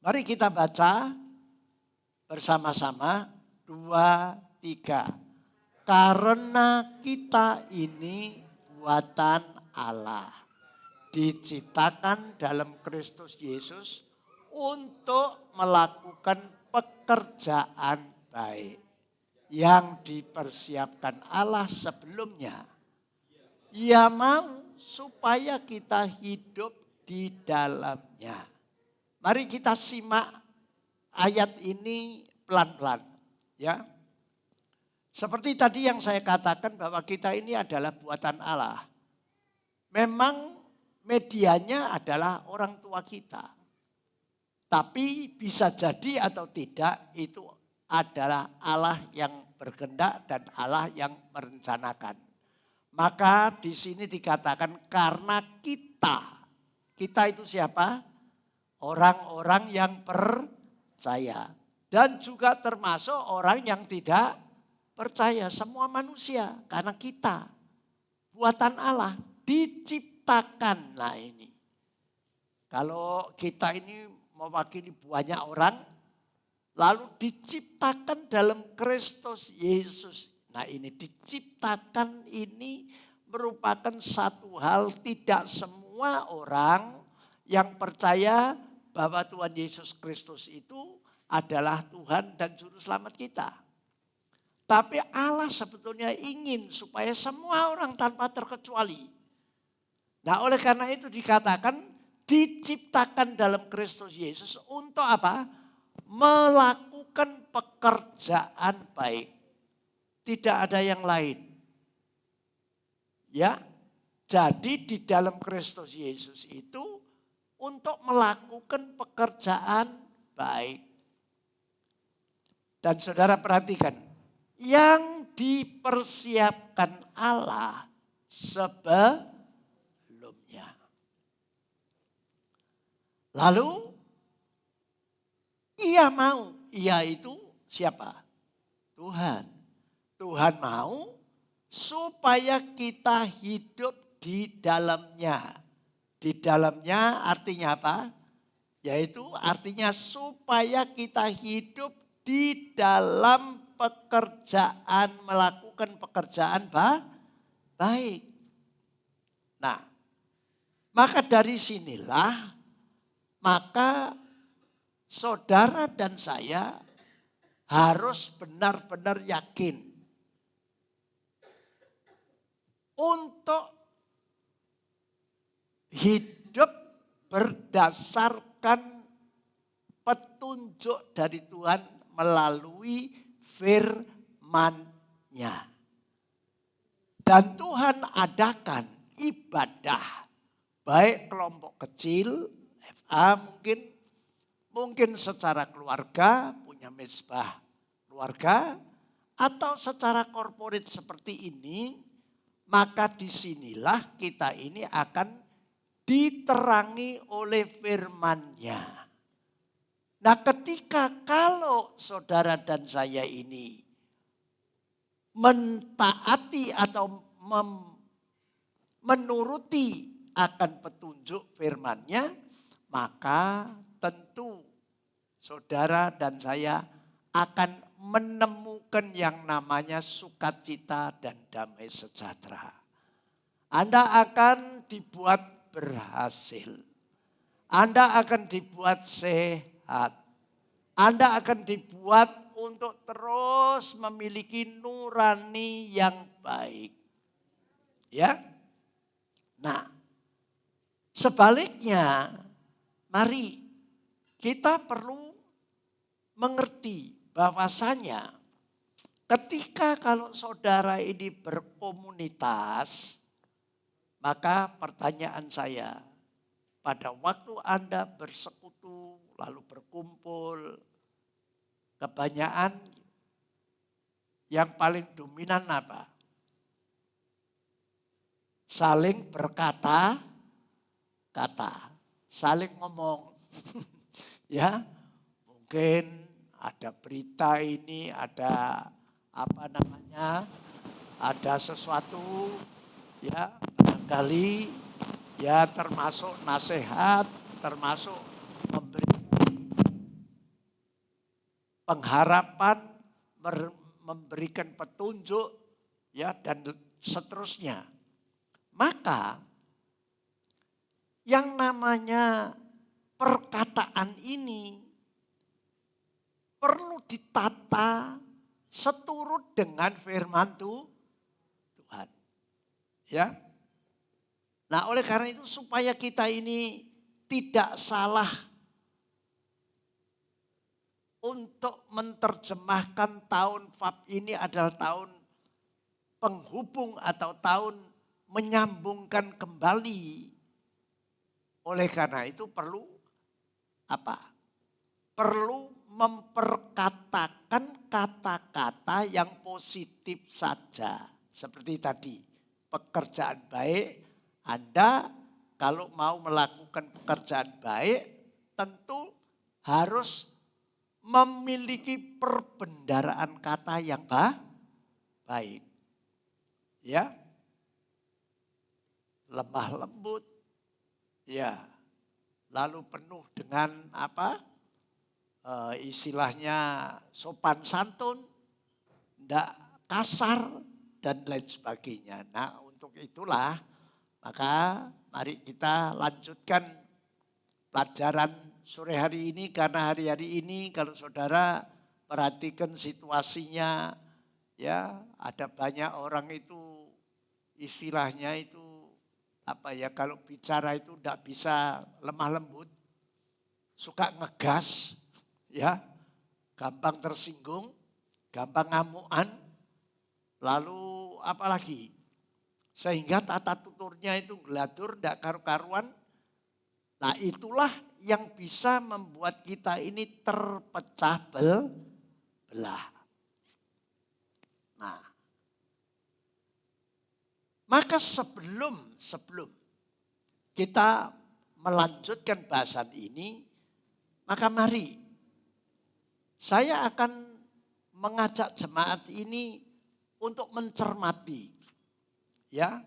S2: Mari kita baca bersama-sama 2, 3. Karena kita ini buatan Allah, diciptakan dalam Kristus Yesus untuk melakukan pekerjaan baik yang dipersiapkan Allah sebelumnya. Ia mau supaya kita hidup di dalamnya. Mari kita simak ayat ini pelan-pelan, ya. Seperti tadi yang saya katakan bahwa kita ini adalah buatan Allah. Memang medianya adalah orang tua kita. Tapi bisa jadi atau tidak itu adalah Allah yang berkehendak dan Allah yang merencanakan. Maka di sini dikatakan karena kita itu siapa? Orang-orang yang percaya. Dan juga termasuk orang yang tidak percaya. Semua manusia. Karena kita buatan Allah diciptakan. Nah ini. Kalau kita ini mewakili banyak orang. Lalu diciptakan dalam Kristus Yesus. Nah ini diciptakan ini merupakan satu hal, tidak semua orang yang percaya bahwa Tuhan Yesus Kristus itu adalah Tuhan dan Juru Selamat kita. Tapi Allah sebetulnya ingin supaya semua orang tanpa terkecuali. Nah oleh karena itu dikatakan diciptakan dalam Kristus Yesus untuk apa? Melakukan pekerjaan baik. Tidak ada yang lain. Ya, jadi di dalam Kristus Yesus itu untuk melakukan pekerjaan baik. Dan saudara perhatikan, yang dipersiapkan Allah sebelumnya. Lalu ia mau, ia itu siapa? Tuhan. Tuhan mau supaya kita hidup di dalamnya. Di dalamnya artinya apa? Yaitu artinya supaya kita hidup di dalam pekerjaan, melakukan pekerjaan baik. Nah, maka dari sinilah, maka saudara dan saya harus benar-benar yakin untuk hidup berdasarkan petunjuk dari Tuhan melalui firman-Nya. Dan Tuhan adakan ibadah, baik kelompok kecil, FA mungkin secara keluarga, punya mezbah keluarga, atau secara korporat seperti ini, maka disinilah kita ini akan diterangi oleh firman-Nya. Nah, ketika kalau saudara dan saya ini mentaati atau menuruti akan petunjuk firman-Nya, maka tentu saudara dan saya akan menemukan yang namanya sukacita dan damai sejahtera. Anda akan dibuat berhasil. Anda akan dibuat sehat. Anda akan dibuat untuk terus memiliki nurani yang baik. Ya. Nah, sebaliknya, mari kita perlu mengerti bahwasanya ketika kalau saudara ini berkomunitas, maka pertanyaan saya, pada waktu Anda bersekutu lalu berkumpul, kebanyakan yang paling dominan apa? Saling berkata-kata, saling ngomong. Ya, mungkin ada berita ini, ada ada sesuatu, ya, barangkali ya termasuk nasihat, termasuk memberi pengharapan, memberikan petunjuk, ya, dan seterusnya. Maka yang namanya perkataan ini perlu ditata seturut dengan firman Tuhan. Ya. Nah, oleh karena itu supaya kita ini tidak salah untuk menerjemahkan tahun Fab ini adalah tahun penghubung atau tahun menyambungkan kembali. Oleh karena itu perlu apa? Perlu memperkatakan kata-kata yang positif saja. Seperti tadi, pekerjaan baik, Anda kalau mau melakukan pekerjaan baik tentu harus memiliki perbendaharaan kata yang baik. Ya. Lemah lembut. Ya. Lalu penuh dengan apa? Istilahnya sopan santun, tidak kasar dan lain sebagainya. Nah, untuk itulah maka mari kita lanjutkan pelajaran sore hari ini, karena hari-hari ini kalau saudara perhatikan situasinya, ya, ada banyak orang itu istilahnya itu apa ya, kalau bicara itu tidak bisa lemah lembut, suka ngegas, ya, gampang tersinggung, gampang ngamuan, lalu apalagi sehingga tata tuturnya itu geladur, tidak karu-karuan. Nah, itulah yang bisa membuat kita ini terpecah belah. Nah, Maka sebelum kita melanjutkan bahasan ini, maka mari saya akan mengajak jemaat ini untuk mencermati. Ya,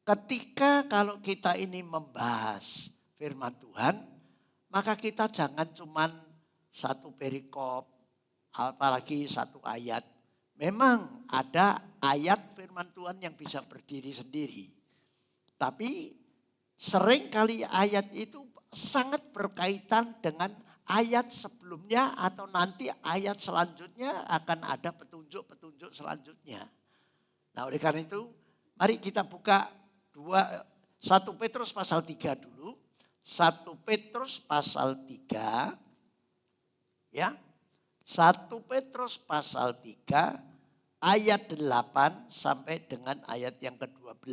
S2: ketika kalau kita ini membahas firman Tuhan, maka kita jangan cuman satu perikop, apalagi satu ayat. Memang ada ayat firman Tuhan yang bisa berdiri sendiri. Tapi sering kali ayat itu sangat berkaitan dengan ayat sebelumnya atau nanti ayat selanjutnya akan ada petunjuk-petunjuk selanjutnya. Nah, oleh karena itu mari kita buka 1 Petrus pasal 3 dulu. 1 Petrus pasal 3. Ya. 1 Petrus pasal 3 ayat 8 sampai dengan ayat yang ke-12.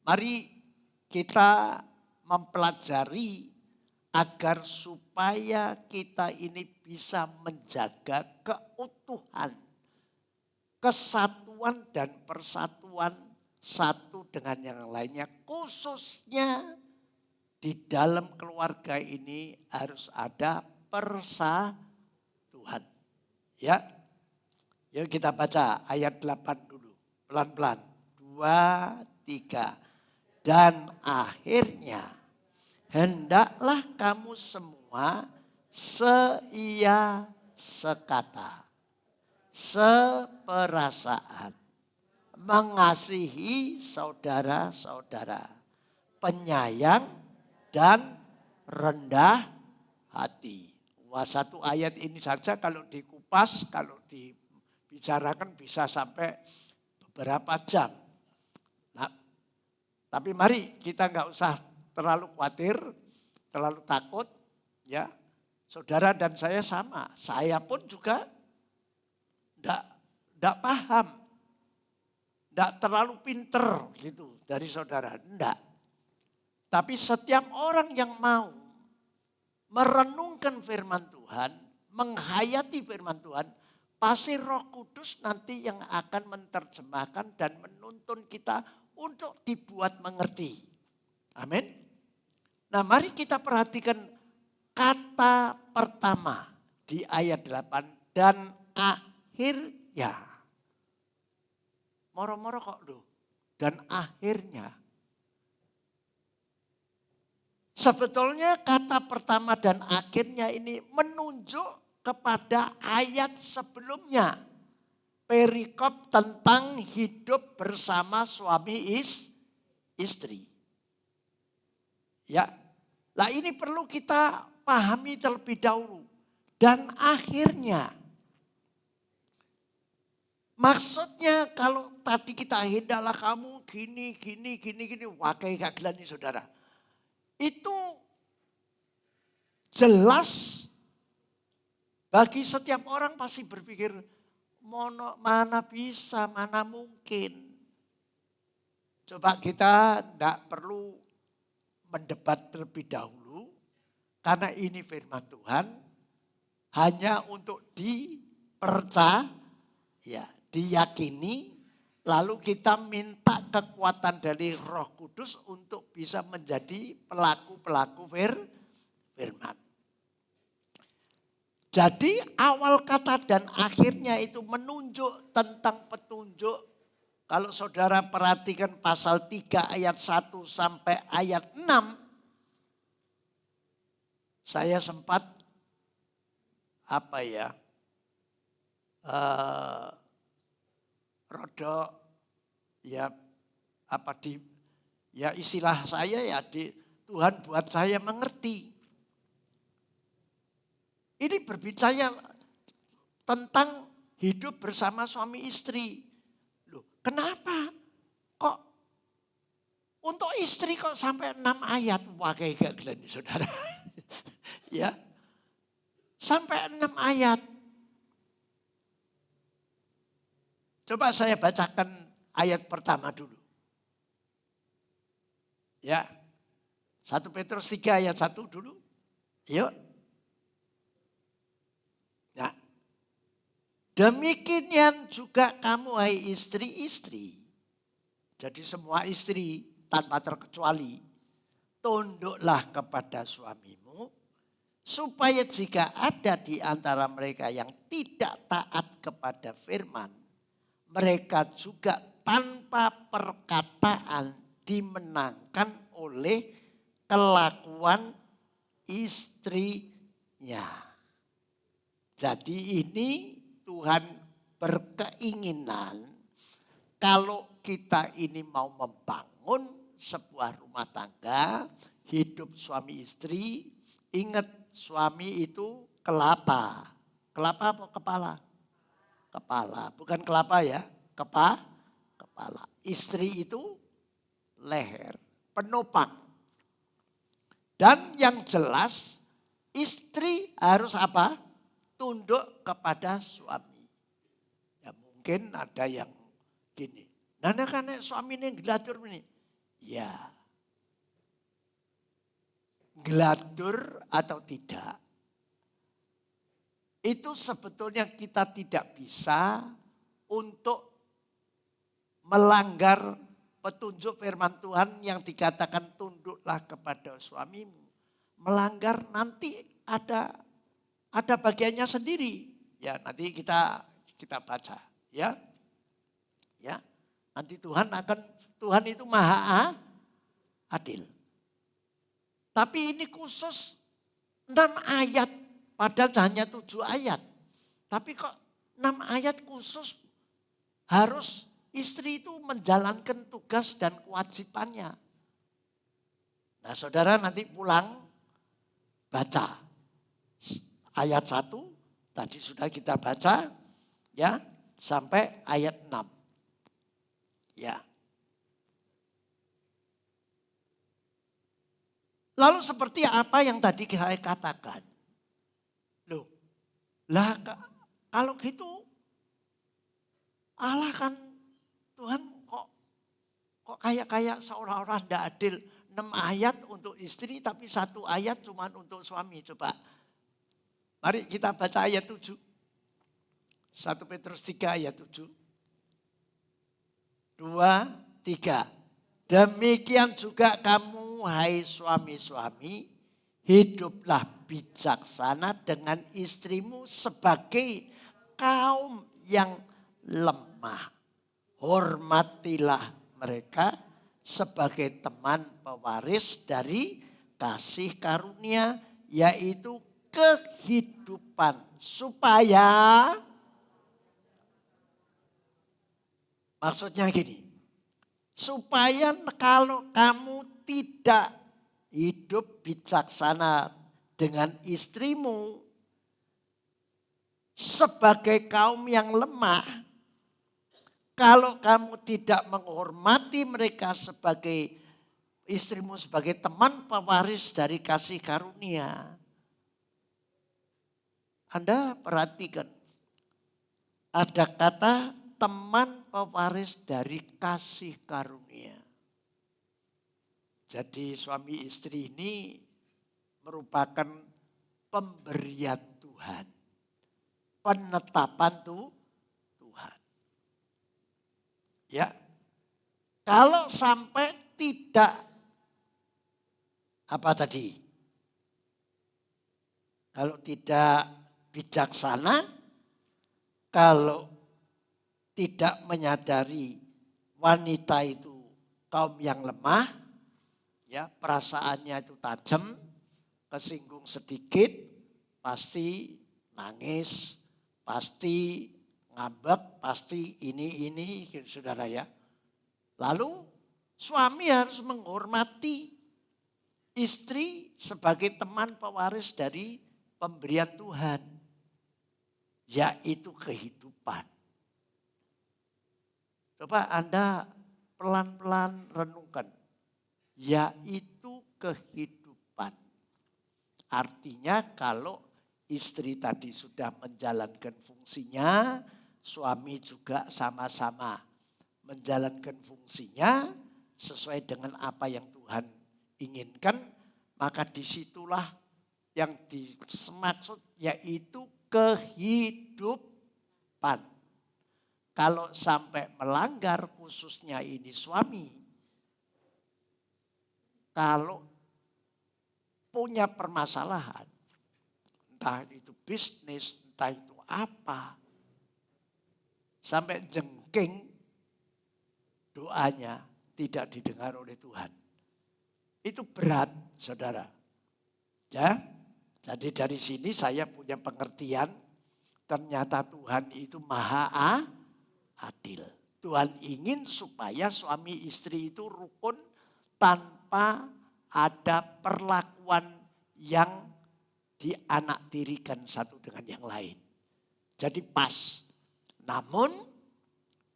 S2: Mari kita mempelajari agar supaya kita ini bisa menjaga keutuhan, kesatuan dan persatuan satu dengan yang lainnya. Khususnya di dalam keluarga ini harus ada persatuan. Ya, yuk kita baca ayat 8 dulu, pelan-pelan. 2, 3. Dan akhirnya hendaklah kamu semua seia sekata, seperasaan, mengasihi saudara-saudara, penyayang dan rendah hati. Wah, satu ayat ini saja kalau dikupas, kalau dibicarakan bisa sampai beberapa jam. Nah, tapi mari kita nggak usah terlalu khawatir, terlalu takut, ya. Saudara dan saya sama. Saya pun juga enggak paham. Enggak terlalu pinter gitu dari saudara, enggak. Tapi setiap orang yang mau merenungkan firman Tuhan, menghayati firman Tuhan, pasti Roh Kudus nanti yang akan menerjemahkan dan menuntun kita untuk dibuat mengerti. Amin. Nah, mari kita perhatikan kata pertama di ayat 8 dan akhirnya. Moro-moro kok loh. Dan akhirnya. Sebetulnya kata pertama dan akhirnya ini menunjuk kepada ayat sebelumnya. Perikop tentang hidup bersama suami istri. Ya, lah ini perlu kita pahami terlebih dahulu. Dan akhirnya, maksudnya kalau tadi kita hendaklah kamu gini, wah kayak gak gelani saudara. Itu jelas bagi setiap orang pasti berpikir, mana bisa, mana mungkin. Coba kita tidak perlu mendebat terlebih dahulu. Karena ini firman Tuhan. Hanya untuk dipercaya, diyakini. Lalu kita minta kekuatan dari Roh Kudus untuk bisa menjadi pelaku-pelaku firman. Jadi awal kata dan akhirnya itu menunjuk tentang petunjuk. Kalau saudara perhatikan pasal 3 ayat 1 sampai ayat 6. Saya sempat rodok istilah saya Tuhan buat saya mengerti. Ini berbicara tentang hidup bersama suami istri. Loh, kenapa? Kok untuk istri kok sampai 6 ayat? Wah, kayak gila nih saudara. Ya. Sampai 6 ayat. Coba saya bacakan ayat pertama dulu. Ya. 1 Petrus 3 ayat 1 dulu. Yuk. Nah. Demikian juga kamu hai istri-istri. Jadi semua istri tanpa terkecuali, tunduklah kepada suamimu, supaya jika ada di antara mereka yang tidak taat kepada firman, mereka juga tanpa perkataan dimenangkan oleh kelakuan istrinya. Jadi ini Tuhan berkeinginan kalau kita ini mau membangun sebuah rumah tangga, hidup suami istri, ingat suami itu kelapa. Kelapa apa kepala? Kepala, bukan kelapa ya, kepala. Istri itu leher, penopang. Dan yang jelas istri harus apa? Tunduk kepada suami. Ya mungkin ada yang gini. Nah kan suami ini ngelatur ini. Ya. Ngelatur atau tidak. Itu sebetulnya kita tidak bisa untuk melanggar petunjuk firman Tuhan yang dikatakan tunduklah kepada suamimu. Melanggar nanti ada bagiannya sendiri. Ya, nanti kita baca, ya. Ya. Nanti Tuhan itu maha adil. Tapi ini khusus 6 ayat, padahal hanya 7 ayat. Tapi kok 6 ayat khusus harus istri itu menjalankan tugas dan kewajibannya. Nah saudara nanti pulang baca ayat 1, tadi sudah kita baca ya sampai ayat 6. Ya. Lalu seperti apa yang tadi saya katakan? Loh, lah kalau gitu Allah kan Tuhan kok kayak seolah-olah tidak adil. 6 ayat untuk istri tapi 1 ayat cuma untuk suami. Coba. Mari kita baca ayat 7. 1 Petrus 3 ayat 7. 2, 3. Demikian juga kamu hai suami-suami, hiduplah bijaksana dengan istrimu sebagai kaum yang lemah. Hormatilah mereka sebagai teman pewaris dari kasih karunia, yaitu kehidupan, supaya maksudnya gini, supaya kalau kamu tidak hidup bijaksana dengan istrimu sebagai kaum yang lemah, kalau kamu tidak menghormati mereka sebagai istrimu sebagai teman pewaris dari kasih karunia. Anda perhatikan, ada kata teman pewaris dari kasih karunia. Jadi suami istri ini merupakan pemberian Tuhan. Penetapan Tuhan. Ya. Kalau sampai tidak apa tadi? Kalau tidak bijaksana, kalau tidak menyadari wanita itu kaum yang lemah, ya perasaannya itu tajam, kesinggung sedikit, pasti nangis, pasti ngambek, pasti ini saudara ya. Lalu suami harus menghormati istri sebagai teman pewaris dari pemberian Tuhan, yaitu kehidupan. Coba Anda pelan-pelan renungkan. Yaitu kehidupan. Artinya kalau istri tadi sudah menjalankan fungsinya, suami juga sama-sama menjalankan fungsinya sesuai dengan apa yang Tuhan inginkan, maka disitulah yang dimaksud yaitu kehidupan. kalau sampai melanggar, khususnya ini suami, kalau punya permasalahan, entah itu bisnis, entah itu apa, sampai jengking, doanya tidak didengar oleh Tuhan. Itu berat, saudara. Ya, jadi dari sini saya punya pengertian, ternyata Tuhan itu maha adil. Tuhan ingin supaya suami istri itu rukun tanpa ada perlakuan yang dianaktirikan satu dengan yang lain. Jadi pas. Namun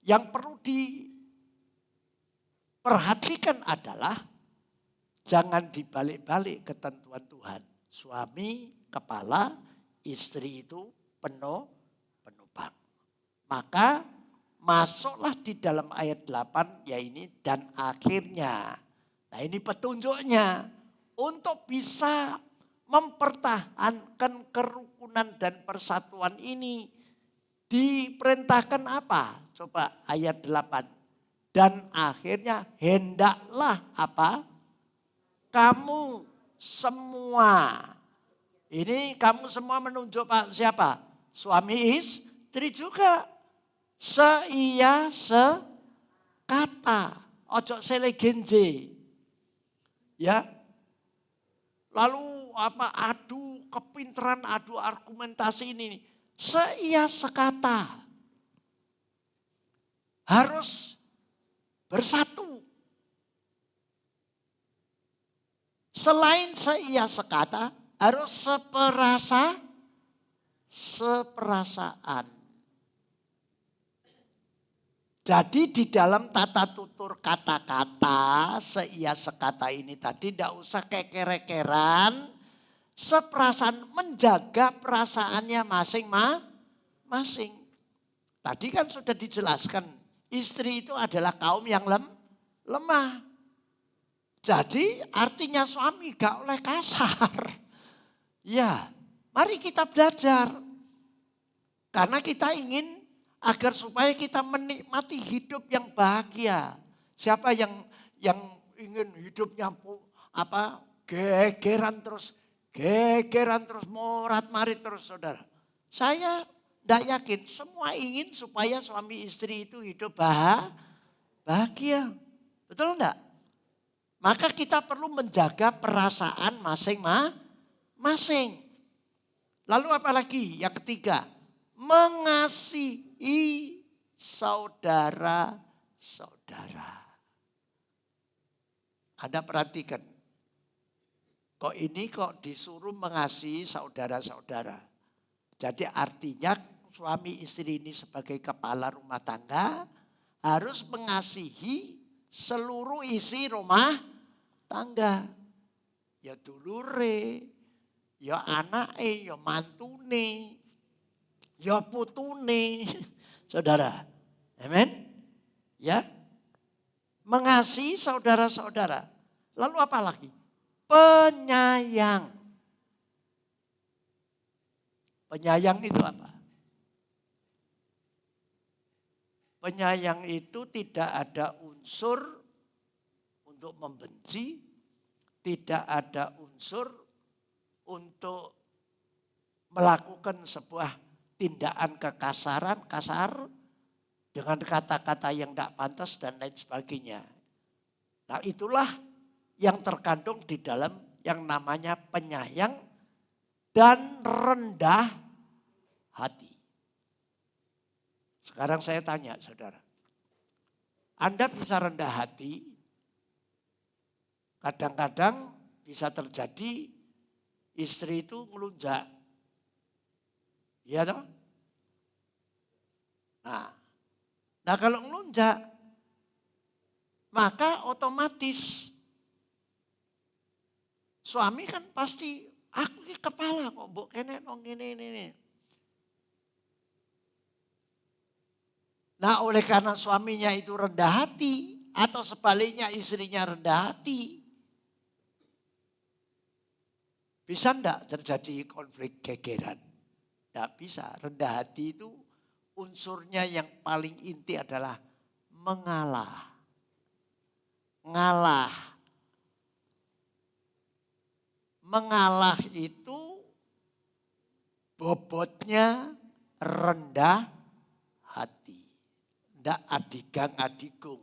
S2: yang perlu diperhatikan adalah jangan dibalik-balik ketentuan Tuhan. Suami kepala, istri itu penopang. Maka masuklah di dalam ayat 8 ya ini dan akhirnya. Nah ini petunjuknya untuk bisa mempertahankan kerukunan dan persatuan ini. Diperintahkan apa? Coba ayat 8. Dan akhirnya hendaklah apa? Kamu semua. Ini kamu semua menunjuk siapa? Suami istri juga. Seia sekata. Ojo selegenje. Ya. Lalu apa? Adu kepintaran, adu argumentasi ini. Seia sekata. Harus bersatu. Selain seia sekata, harus seperasaan. Jadi di dalam tata tutur kata-kata seia sekata ini tadi tidak usah keker-kekeran, seperasaan menjaga perasaannya masing-masing. Tadi kan sudah dijelaskan, istri itu adalah kaum yang lemah. Jadi artinya suami gak oleh kasar. Ya, mari kita belajar. Karena kita ingin agar supaya kita menikmati hidup yang bahagia. Siapa yang ingin hidupnya gegeran terus morat-marit terus saudara. Saya tidak yakin, semua ingin supaya suami istri itu hidup bahagia. Betul enggak? Maka kita perlu menjaga perasaan masing-masing. Lalu apa lagi? Yang ketiga, mengasihi saudara-saudara. Anda perhatikan, kok disuruh mengasihi saudara-saudara. Jadi artinya suami istri ini sebagai kepala rumah tangga harus mengasihi seluruh isi rumah tangga. Ya dulure, ya anake, ya mantune, ya putune. Saudara, amin? Ya, mengasihi saudara-saudara. Lalu apa lagi? Penyayang. Penyayang itu apa? Penyayang itu tidak ada unsur untuk membenci, tidak ada unsur untuk melakukan sebuah tindakan kasar dengan kata-kata yang tidak pantas dan lain sebagainya. Nah itulah yang terkandung di dalam yang namanya penyayang dan rendah hati. Sekarang saya tanya saudara, Anda bisa rendah hati, kadang-kadang bisa terjadi istri itu ngelunjak. Iya toh? Nah kalau ngelunjak, maka otomatis suami kan pasti, aku ini kepala kok mbok kene nong ini. Nah oleh karena suaminya itu rendah hati atau sebaliknya istrinya rendah hati. Bisa enggak terjadi konflik gegeran? Enggak bisa. Rendah hati itu unsurnya yang paling inti adalah mengalah. Ngalah. Mengalah itu bobotnya rendah hati. Tidak adigang-adigung.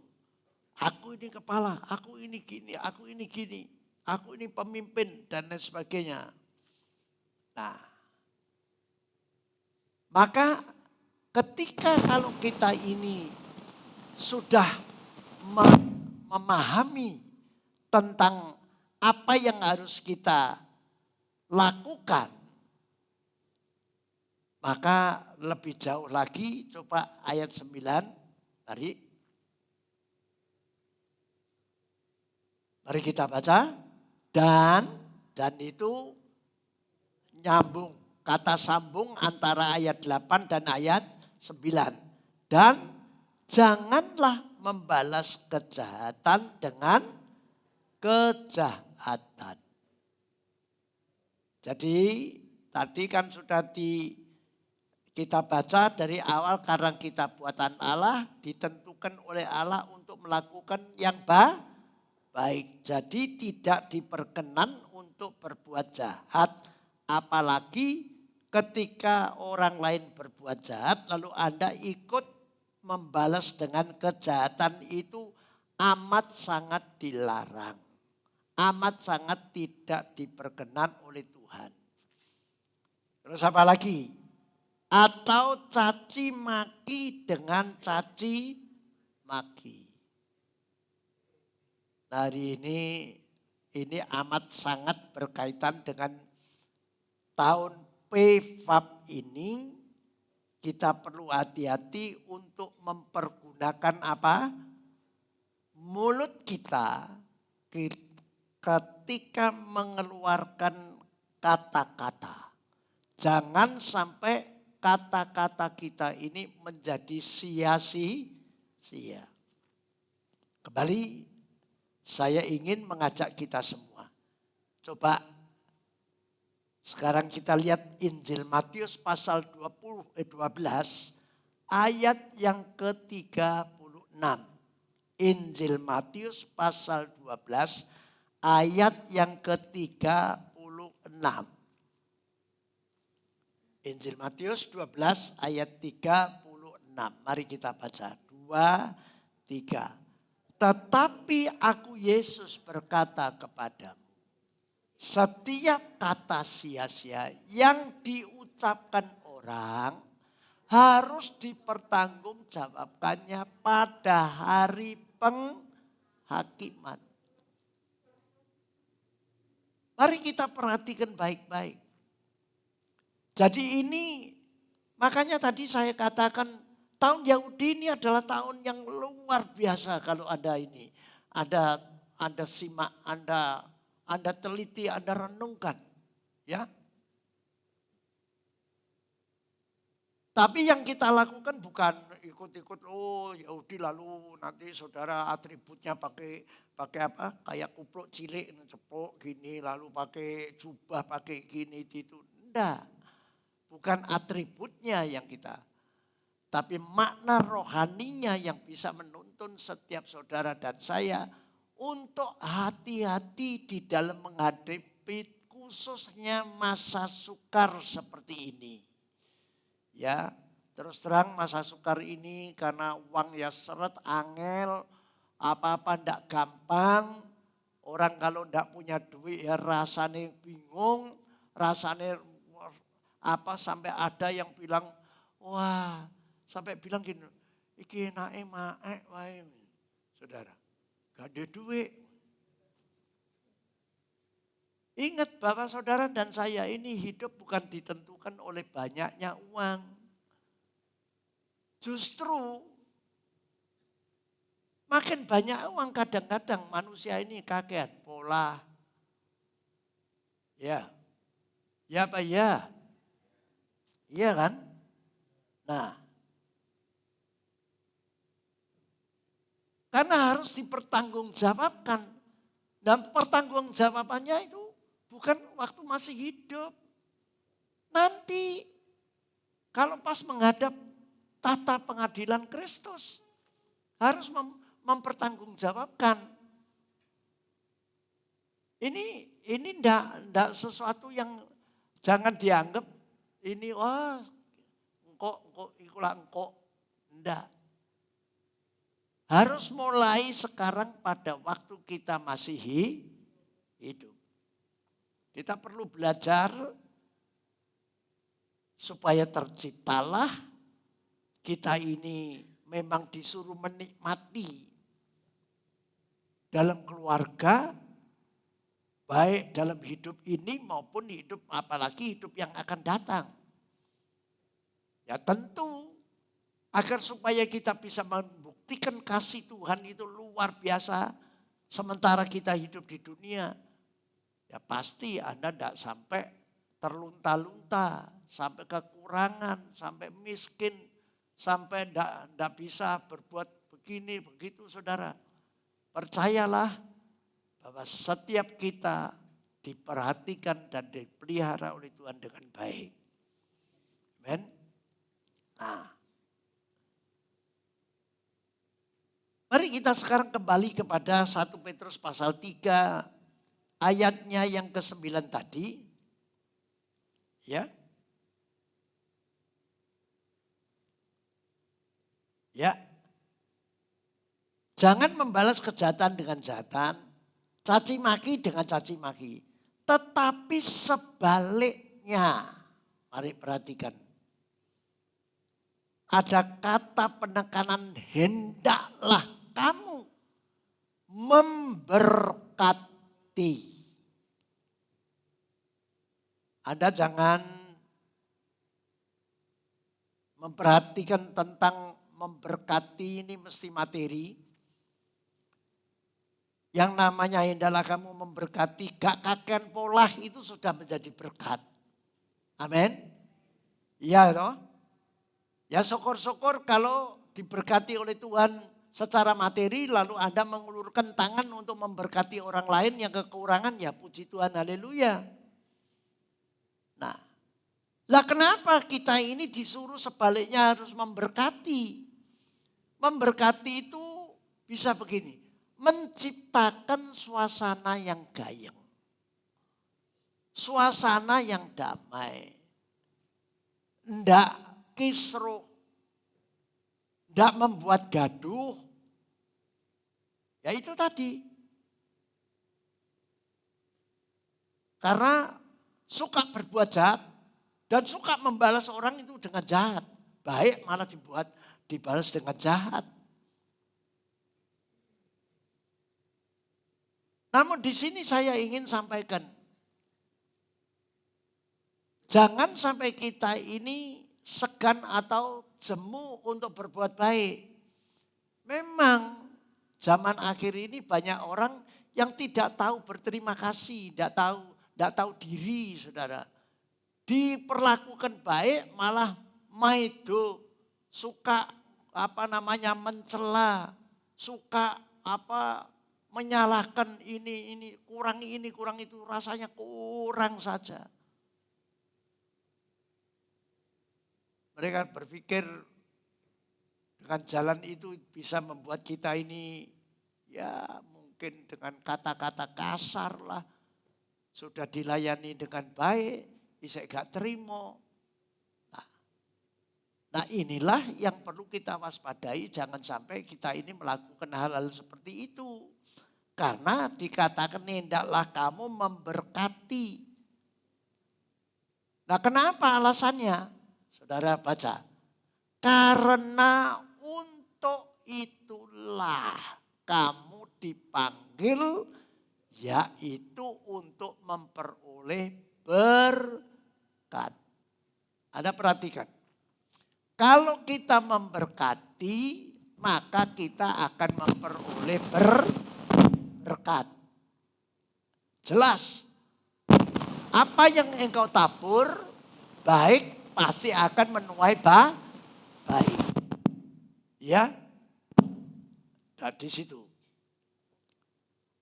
S2: Aku ini kepala, aku ini gini, aku ini gini. Aku ini pemimpin dan lain sebagainya. Nah, maka ketika kalau kita ini sudah memahami tentang apa yang harus kita lakukan, maka lebih jauh lagi coba ayat 9, mari kita baca. Dan itu nyambung, kata sambung antara ayat 8 dan ayat 9. Dan janganlah membalas kejahatan dengan kejahatan. Jadi tadi kan sudah kita baca dari awal, karena kita buatan Allah, ditentukan oleh Allah untuk melakukan yang baik. Jadi tidak diperkenan untuk berbuat jahat. Apalagi ketika orang lain berbuat jahat lalu Anda ikut membalas dengan kejahatan, itu amat sangat dilarang. Amat sangat tidak diperkenan oleh Tuhan. Terus apa lagi? Atau caci maki dengan caci maki. Hari ini amat sangat berkaitan dengan tahun PFAB ini. Kita perlu hati-hati untuk mempergunakan apa? Mulut kita ketika mengeluarkan kata-kata. Jangan sampai kata-kata kita ini menjadi sia-sia. Kembali, saya ingin mengajak kita semua. Coba sekarang kita lihat Injil Matius pasal 12 ayat yang ke-36. Injil Matius pasal 12 ayat yang ke-36. Injil Matius 12 ayat 36. Mari kita baca. 2, 3. Tetapi aku Yesus berkata kepadamu, setiap kata sia-sia yang diucapkan orang harus dipertanggungjawabkannya pada hari penghakiman. Mari kita perhatikan baik-baik. Jadi ini, makanya tadi saya katakan tahun Yahudi ini adalah tahun yang luar biasa. Kalau Anda ini, Anda simak, Anda teliti, Anda renungkan. Ya. Tapi yang kita lakukan bukan ikut-ikut, oh Yahudi lalu nanti saudara atributnya pakai apa? Kayak kupluk cilik, cepuk gini, lalu pakai jubah, pakai gini, itu. Enggak. Bukan atributnya yang kita, tapi makna rohaninya yang bisa menuntun setiap saudara dan saya untuk hati-hati di dalam menghadapi khususnya masa sukar seperti ini. Ya, terus terang masa sukar ini karena uang ya seret, angel, apa-apa ndak gampang. Orang kalau ndak punya duit ya rasanya bingung, rasanya apa, sampai ada yang bilang, wah, sampai bilang gini, iki nae maek wae. Saudara, gak ada duit. Ingat Bapak, Saudara dan saya ini hidup bukan ditentukan oleh banyaknya uang. Justru makin banyak uang kadang-kadang manusia ini kaget pola. Ya. Ya Pak ya. Iya kan? Nah. Karena harus dipertanggungjawabkan. Dan pertanggungjawabannya itu bukan waktu masih hidup. Nanti kalau pas menghadap tata pengadilan Kristus. Harus mempertanggungjawabkan. Ini ndak sesuatu yang jangan dianggap ini engkau ikulah engkau. Ndak. Harus mulai sekarang pada waktu kita masih hidup. Kita perlu belajar supaya terciptalah kita ini memang disuruh menikmati dalam keluarga, baik dalam hidup ini maupun hidup apalagi hidup yang akan datang. Ya tentu agar supaya kita bisa membuktikan kasih Tuhan itu luar biasa sementara kita hidup di dunia. Ya pasti Anda tidak sampai terlunta-lunta, sampai kekurangan, sampai miskin, sampai tidak bisa berbuat begini, begitu saudara. Percayalah bahwa setiap kita diperhatikan dan dipelihara oleh Tuhan dengan baik. Amen. Nah, mari kita sekarang kembali kepada 1 Petrus pasal 3 ayatnya yang ke-9 tadi. Ya. Ya. Jangan membalas kejahatan dengan kejahatan, caci maki dengan caci maki. Tetapi sebaliknya, mari perhatikan. Ada kata penekanan hendaklah kamu memberkati. Anda jangan memperhatikan tentang memberkati ini mesti materi. Yang namanya hendaklah kamu memberkati, gak kakean pola itu sudah menjadi berkat. Amin. Iya toh? Ya syukur-syukur kalau diberkati oleh Tuhan secara materi lalu Anda mengulurkan tangan untuk memberkati orang lain yang kekurangan, ya puji Tuhan, haleluya. Nah, lah kenapa kita ini disuruh sebaliknya harus memberkati? Memberkati itu bisa begini, menciptakan suasana yang gayeng. Suasana yang damai. Ndak kisruh. Ndak membuat gaduh. Ya itu tadi. Karena suka berbuat jahat dan suka membalas orang itu dengan jahat. Baik malah dibalas dengan jahat. Namun di sini saya ingin sampaikan, jangan sampai kita ini segan atau jemu untuk berbuat baik. Memang zaman akhir ini banyak orang yang tidak tahu berterima kasih, tidak tahu diri, saudara. Diperlakukan baik malah maido, suka mencela, suka menyalahkan ini kurang itu, rasanya kurang saja. Mereka berpikir dengan jalan itu bisa membuat kita ini ya mungkin dengan kata-kata kasar lah. Sudah dilayani dengan baik, bisa gak terima. Nah inilah yang perlu kita waspadai, jangan sampai kita ini melakukan hal-hal seperti itu. Karena dikatakan hendaklah kamu memberkati. Nah kenapa alasannya? Saudara baca. Karena untuk itulah kamu dipanggil, yaitu untuk memperoleh berkat. Anda perhatikan. Kalau kita memberkati, maka kita akan memperoleh berkat. Jelas. Apa yang engkau tabur, baik pasti akan menuai baik. Ya. Dan di situ.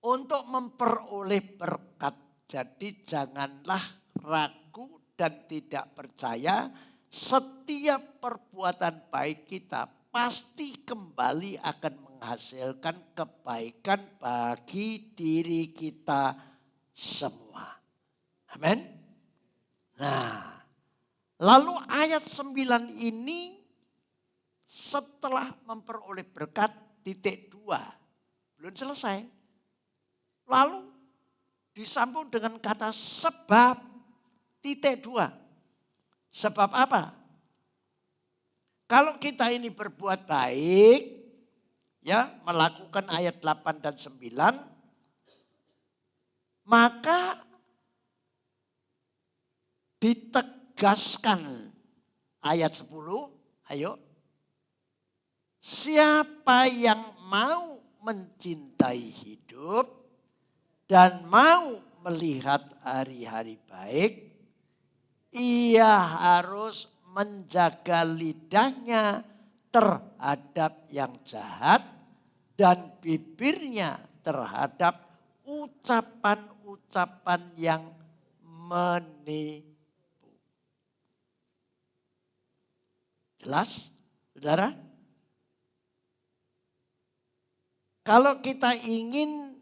S2: Untuk memperoleh berkat. Jadi janganlah ragu dan tidak percaya setiap perbuatan baik kita pasti kembali akan menghasilkan kebaikan bagi diri kita semua. Amin. Nah, lalu ayat 9 ini setelah memperoleh berkat titik 2. Belum selesai. Lalu disambung dengan kata sebab titik 2. Sebab apa? Kalau kita ini berbuat baik, ya, melakukan ayat 8 dan 9, maka ditegaskan ayat 10, ayo. Siapa yang mau mencintai hidup dan mau melihat hari-hari baik, ia harus menjaga lidahnya terhadap yang jahat dan bibirnya terhadap ucapan-ucapan yang menipu. Jelas, saudara? Kalau kita ingin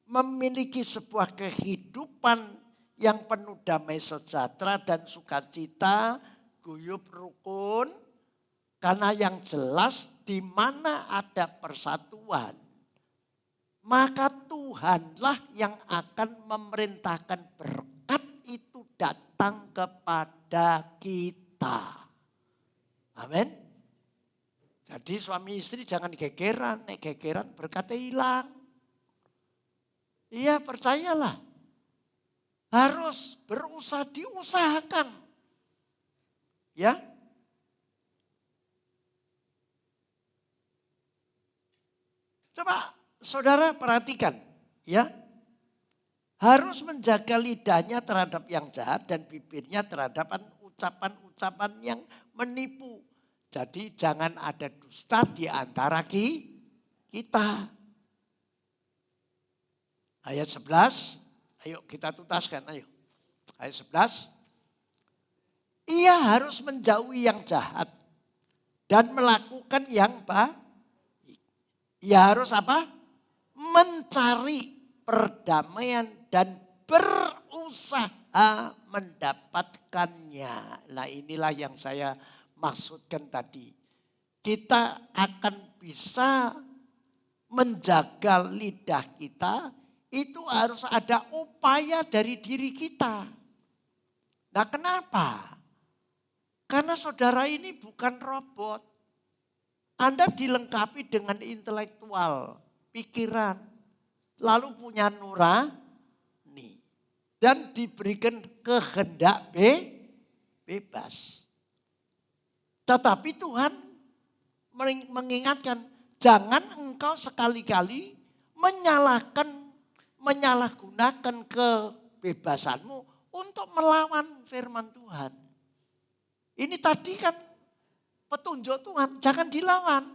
S2: memiliki sebuah kehidupan yang penuh damai sejahtera dan sukacita, guyub rukun, karena yang jelas di mana ada persatuan, maka Tuhanlah yang akan memerintahkan berkat itu datang kepada kita. Amin. Jadi suami istri jangan gegeran, nek gegeran berkatnya hilang. Iya, percayalah. Harus berusaha, diusahakan. Ya. Coba saudara perhatikan, ya. Harus menjaga lidahnya terhadap yang jahat dan bibirnya terhadap ucapan-ucapan yang menipu. Jadi jangan ada dusta di antara kita. Ayat 11, ayo kita tuntaskan, ayo. Ayat 11, ia harus menjauhi yang jahat dan melakukan yang baik. Ia harus apa? Mencari perdamaian dan berusaha mendapatkannya. Nah, inilah yang saya maksudkan tadi. Kita akan bisa menjaga lidah kita, itu harus ada upaya dari diri kita. Nah, kenapa? Karena saudara ini bukan robot. Anda dilengkapi dengan intelektual, pikiran, lalu punya nurani, dan diberikan kehendak bebas. Tetapi Tuhan mengingatkan, jangan engkau sekali-kali menyalahgunakan kebebasanmu untuk melawan firman Tuhan. Ini tadi kan petunjuk Tuhan, jangan dilawan.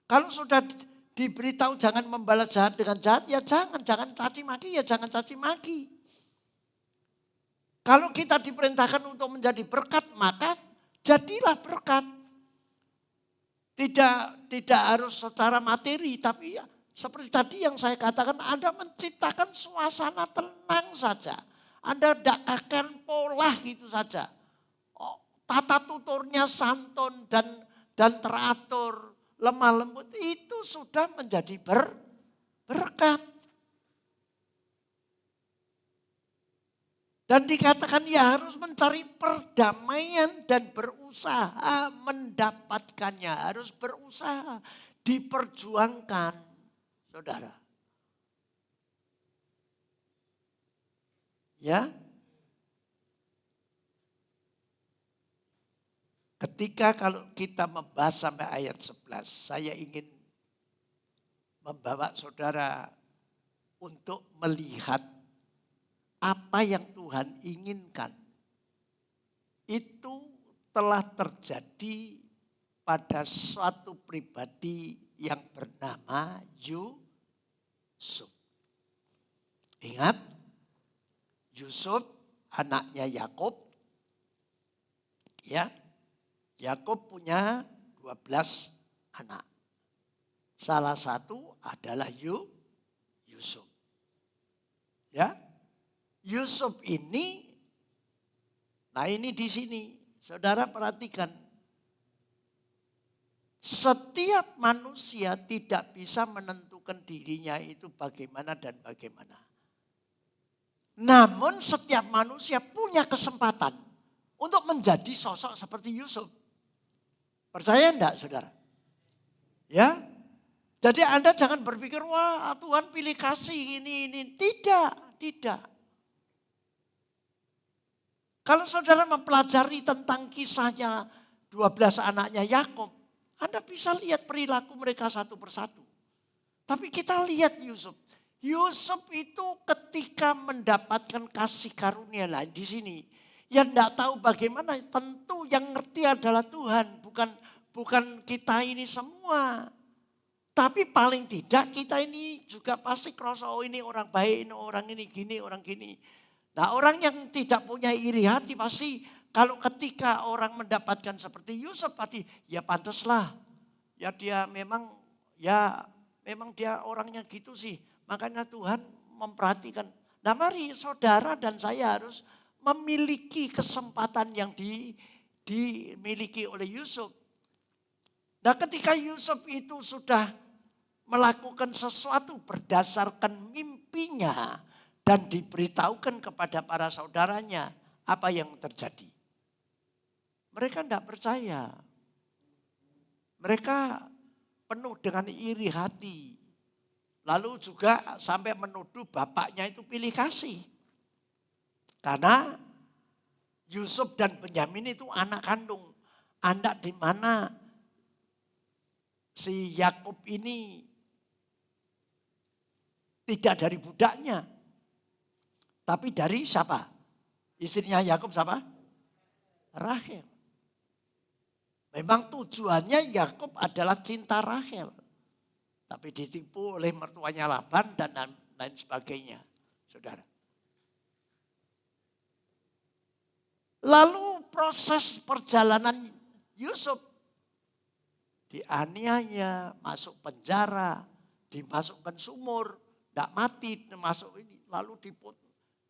S2: Kalau sudah diberitahu jangan membalas jahat dengan jahat, ya jangan caci maki, ya jangan caci maki. Kalau kita diperintahkan untuk menjadi berkat, maka jadilah berkat. Tidak harus secara materi, tapi ya seperti tadi yang saya katakan, Anda menciptakan suasana tenang saja. Anda tidak akan pola gitu saja. Oh, tata tuturnya santun dan teratur, lemah lembut, itu sudah menjadi berkat. Dan dikatakan ya harus mencari perdamaian dan berusaha mendapatkannya. Harus berusaha, diperjuangkan, saudara. Ya. Ketika kalau kita membahas sampai ayat 11, saya ingin membawa saudara untuk melihat apa yang Tuhan inginkan. Itu telah terjadi pada suatu pribadi yang bernama Yusuf. Ingat, Yusuf anaknya Yakub, ya, Yakub punya 12 anak. Salah satu adalah Yusuf. Ya. Yusuf ini, nah ini di sini, saudara perhatikan. Setiap manusia tidak bisa menentukan dirinya itu bagaimana dan bagaimana. Namun setiap manusia punya kesempatan untuk menjadi sosok seperti Yusuf. Percaya enggak saudara? Ya. Jadi Anda jangan berpikir, wah Tuhan pilih kasih ini. Tidak. Kalau saudara mempelajari tentang kisahnya 12 anaknya Yakub, Anda bisa lihat perilaku mereka satu persatu. Tapi kita lihat Yusuf. Yusuf itu ketika mendapatkan kasih karunia lain di sini. Yang tidak tahu bagaimana, tentu yang ngerti adalah Tuhan. Bukan kita ini semua. Tapi paling tidak kita ini juga pasti kerasa, oh ini orang baik, ini orang ini gini, orang gini. Nah orang yang tidak punya iri hati pasti kalau ketika orang mendapatkan seperti Yusuf pasti ya pantaslah. Ya dia memang dia orangnya gitu sih. Makanya Tuhan memperhatikan. Nah mari saudara dan saya harus memiliki kesempatan yang dimiliki oleh Yusuf. Nah ketika Yusuf itu sudah melakukan sesuatu berdasarkan mimpinya dan diberitahukan kepada para saudaranya, apa yang terjadi? Mereka tidak percaya. Mereka penuh dengan iri hati. Lalu juga sampai menuduh bapaknya itu pilih kasih. Karena Yusuf dan Benyamin itu anak kandung. Anak di mana si Yakub ini tidak dari budaknya. Tapi dari siapa? Istrinya Yakub siapa? Rahel. Memang tujuannya Yakub adalah cinta Rahel. Tapi ditipu oleh mertuanya Laban dan lain sebagainya. Saudara. Lalu proses perjalanan Yusuf. Dianiaya, masuk penjara, dimasukkan sumur, tidak mati, masuk ini. Lalu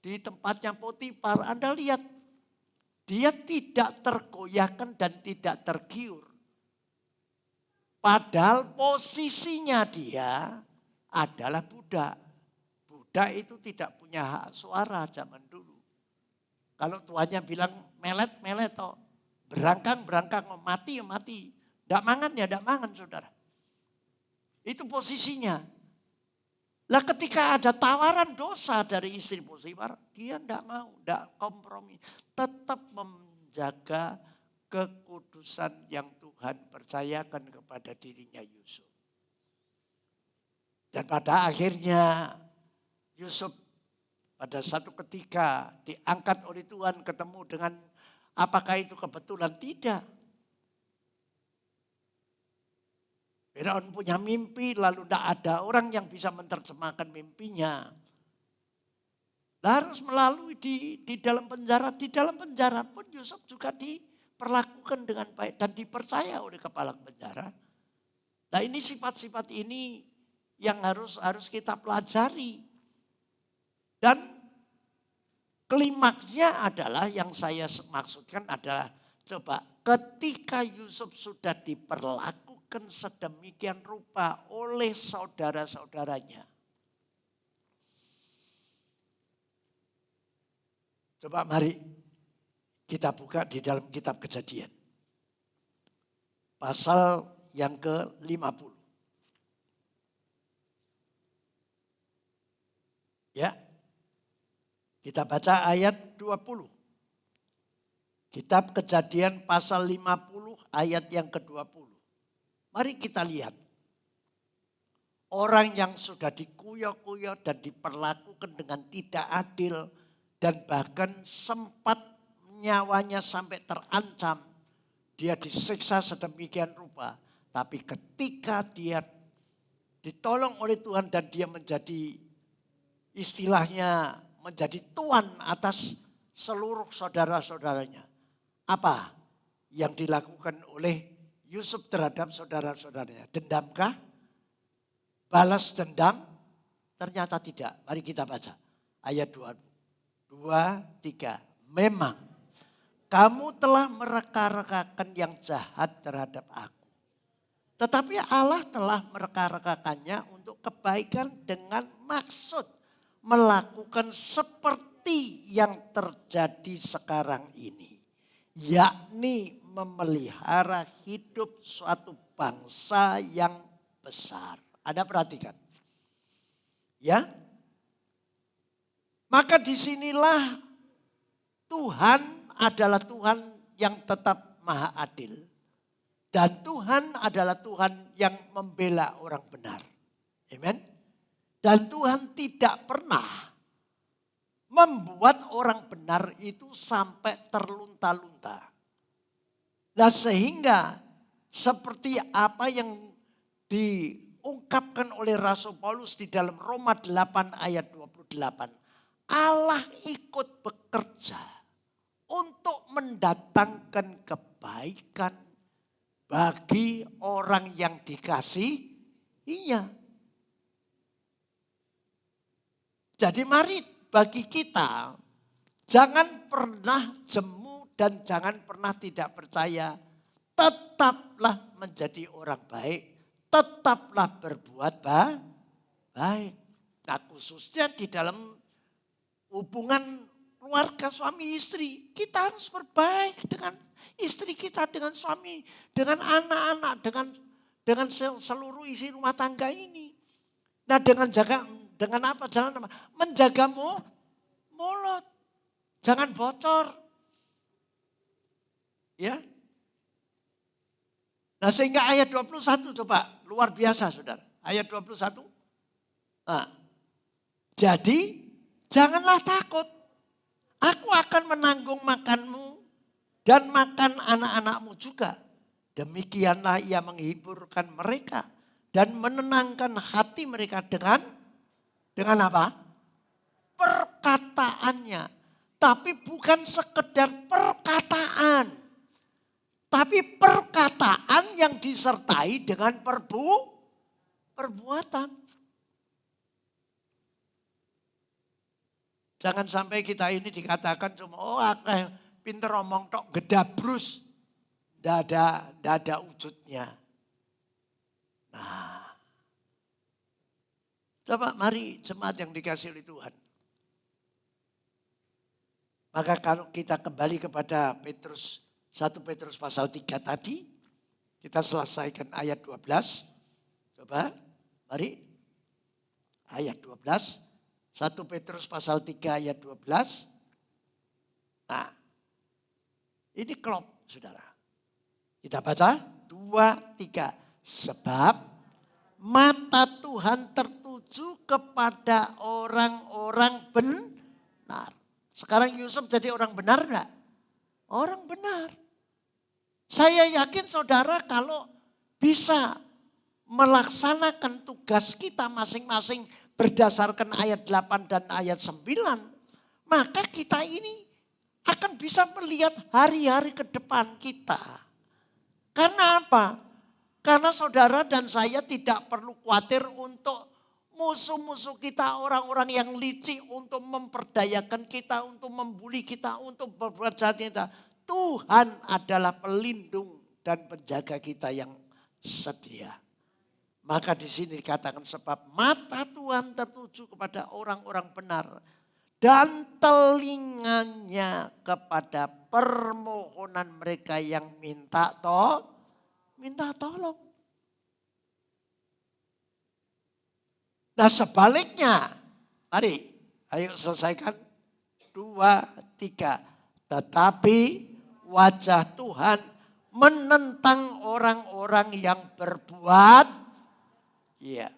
S2: di tempatnya Potifar, Anda lihat. Dia tidak tergoyahkan dan tidak tergiur. Padahal posisinya dia adalah budak. Budak itu tidak punya hak suara zaman dulu. Kalau tuannya bilang melet toh. Berangkang, mati. Tidak mangan saudara. Itu posisinya. Lah ketika ada tawaran dosa dari istri Potifar, dia tidak kompromi. Tetap menjaga kekudusan yang Tuhan percayakan kepada dirinya Yusuf. Dan pada akhirnya Yusuf pada satu ketika diangkat oleh Tuhan ketemu dengan apakah itu kebetulan? Tidak. Firaun punya mimpi lalu tidak ada orang yang bisa menerjemahkan mimpinya. Harus melalui di dalam penjara. Di dalam penjara pun Yusuf juga diperlakukan dengan baik dan dipercaya oleh kepala penjara. Nah ini sifat-sifat ini yang harus kita pelajari. Dan klimaksnya adalah yang saya maksudkan adalah coba ketika Yusuf sudah diperlakukan sedemikian rupa oleh saudara-saudaranya. Coba mari kita buka di dalam kitab Kejadian. Pasal yang ke-50. Ya. Kita baca ayat 20. Kitab Kejadian pasal 50 ayat yang ke-20. Mari kita lihat. Orang yang sudah dikuyok-kuyok dan diperlakukan dengan tidak adil. Dan bahkan sempat nyawanya sampai terancam. Dia disiksa sedemikian rupa. Tapi ketika dia ditolong oleh Tuhan dan dia menjadi istilahnya menjadi tuan atas seluruh saudara-saudaranya. Apa yang dilakukan oleh Yusuf terhadap saudara-saudaranya. Dendamkah? Balas dendam? Ternyata tidak. Mari kita baca ayat 2, 3. Memang kamu telah mereka-rekakan yang jahat terhadap aku. Tetapi Allah telah mereka-rekakannya untuk kebaikan dengan maksud melakukan seperti yang terjadi sekarang ini. Yakni memelihara hidup suatu bangsa yang besar. Anda perhatikan. Ya. Maka disinilah Tuhan adalah Tuhan yang tetap maha adil. Dan Tuhan adalah Tuhan yang membela orang benar. Amen. Dan Tuhan tidak pernah membuat orang benar itu sampai terlunta-lunta. Nah sehingga seperti apa yang diungkapkan oleh Rasul Paulus di dalam Roma 8 ayat 28. Allah ikut bekerja untuk mendatangkan kebaikan bagi orang yang dikasihinya. Jadi mari bagi kita jangan pernah jemu dan jangan pernah tidak percaya. Tetaplah menjadi orang baik. Tetaplah berbuat baik. Nah khususnya di dalam hubungan keluarga suami istri. Kita harus berbaik dengan istri kita, dengan suami, dengan anak-anak, dengan seluruh isi rumah tangga ini. Nah dengan apa? Jangan apa? Menjaga mulut. Jangan bocor. Ya. Nah sehingga ayat 21 coba luar biasa saudara. Ayat 21. Nah, jadi janganlah takut. Aku akan menanggung makanmu dan makan anak-anakmu juga. Demikianlah ia menghiburkan mereka dan menenangkan hati mereka dengan apa? Perkataannya. Tapi bukan sekedar perkataan. Tapi perkataan yang disertai dengan perbuatan. Jangan sampai kita ini dikatakan cuma pinter ngomong tok gedabrus. Tidak ada wujudnya. Nah. Coba mari jemaat yang dikasih oleh Tuhan. Maka kalau kita kembali kepada 1 Petrus pasal 3 tadi. Kita selesaikan ayat 12. Coba mari. Ayat 12. 1 Petrus pasal 3 ayat 12. Nah, ini klop saudara. Kita baca 2, 3. Sebab mata Tuhan tertuju kepada orang-orang benar. Sekarang Yusuf jadi orang benar enggak? Orang benar. Saya yakin saudara kalau bisa melaksanakan tugas kita masing-masing berdasarkan ayat 8 dan ayat 9. Maka kita ini akan bisa melihat hari-hari ke depan kita. Karena apa? Karena saudara dan saya tidak perlu khawatir untuk musuh-musuh kita, orang-orang yang licik untuk memperdayakan kita, untuk membuli kita, untuk berbuat jahat kita. Tuhan adalah pelindung dan penjaga kita yang setia. Maka di sini dikatakan sebab mata Tuhan tertuju kepada orang-orang benar dan telinganya kepada permohonan mereka yang minta tolong. Nah sebaliknya, mari ayo selesaikan 2, 3. Tetapi wajah Tuhan menentang orang-orang yang berbuat. Iya.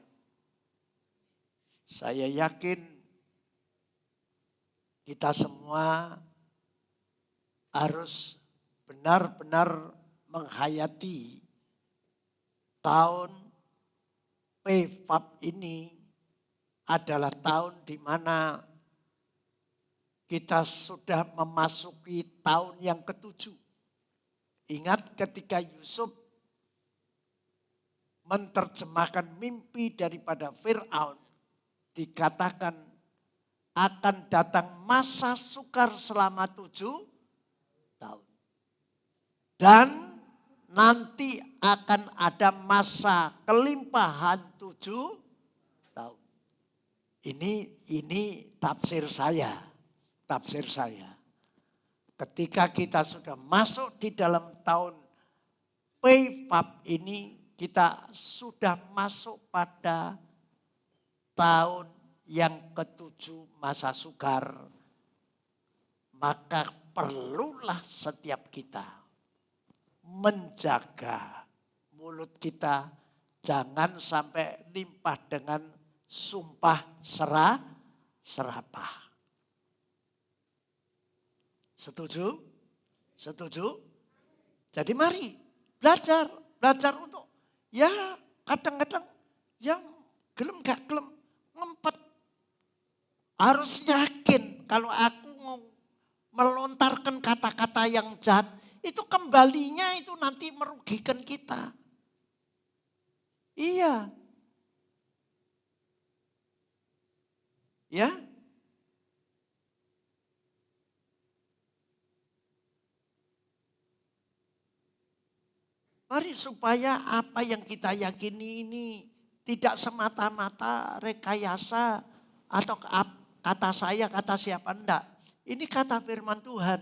S2: Saya yakin kita semua harus benar-benar menghayati tahun PFAB ini adalah tahun di mana kita sudah memasuki tahun yang ke-7. Ingat ketika Yusuf menerjemahkan mimpi daripada Fir'aun, dikatakan akan datang masa sukar selama 7 tahun. Dan nanti akan ada masa kelimpahan 7 tahun. Ini tafsir saya. Tafsir saya. Ketika kita sudah masuk di dalam tahun Peyfab ini, kita sudah masuk pada tahun yang ketujuh masa sukar. Maka perlulah setiap kita menjaga mulut kita jangan sampai limpah dengan sumpah serapah. Setuju? Setuju? Jadi mari belajar untuk ya kadang-kadang yang gelem gak gelem ngempet. Harus yakin kalau aku mau melontarkan kata-kata yang jahat, itu kembalinya itu nanti merugikan kita. Iya. Ya. Mari supaya apa yang kita yakini ini tidak semata-mata rekayasa atau kata saya, kata siapa, enggak. Ini kata firman Tuhan.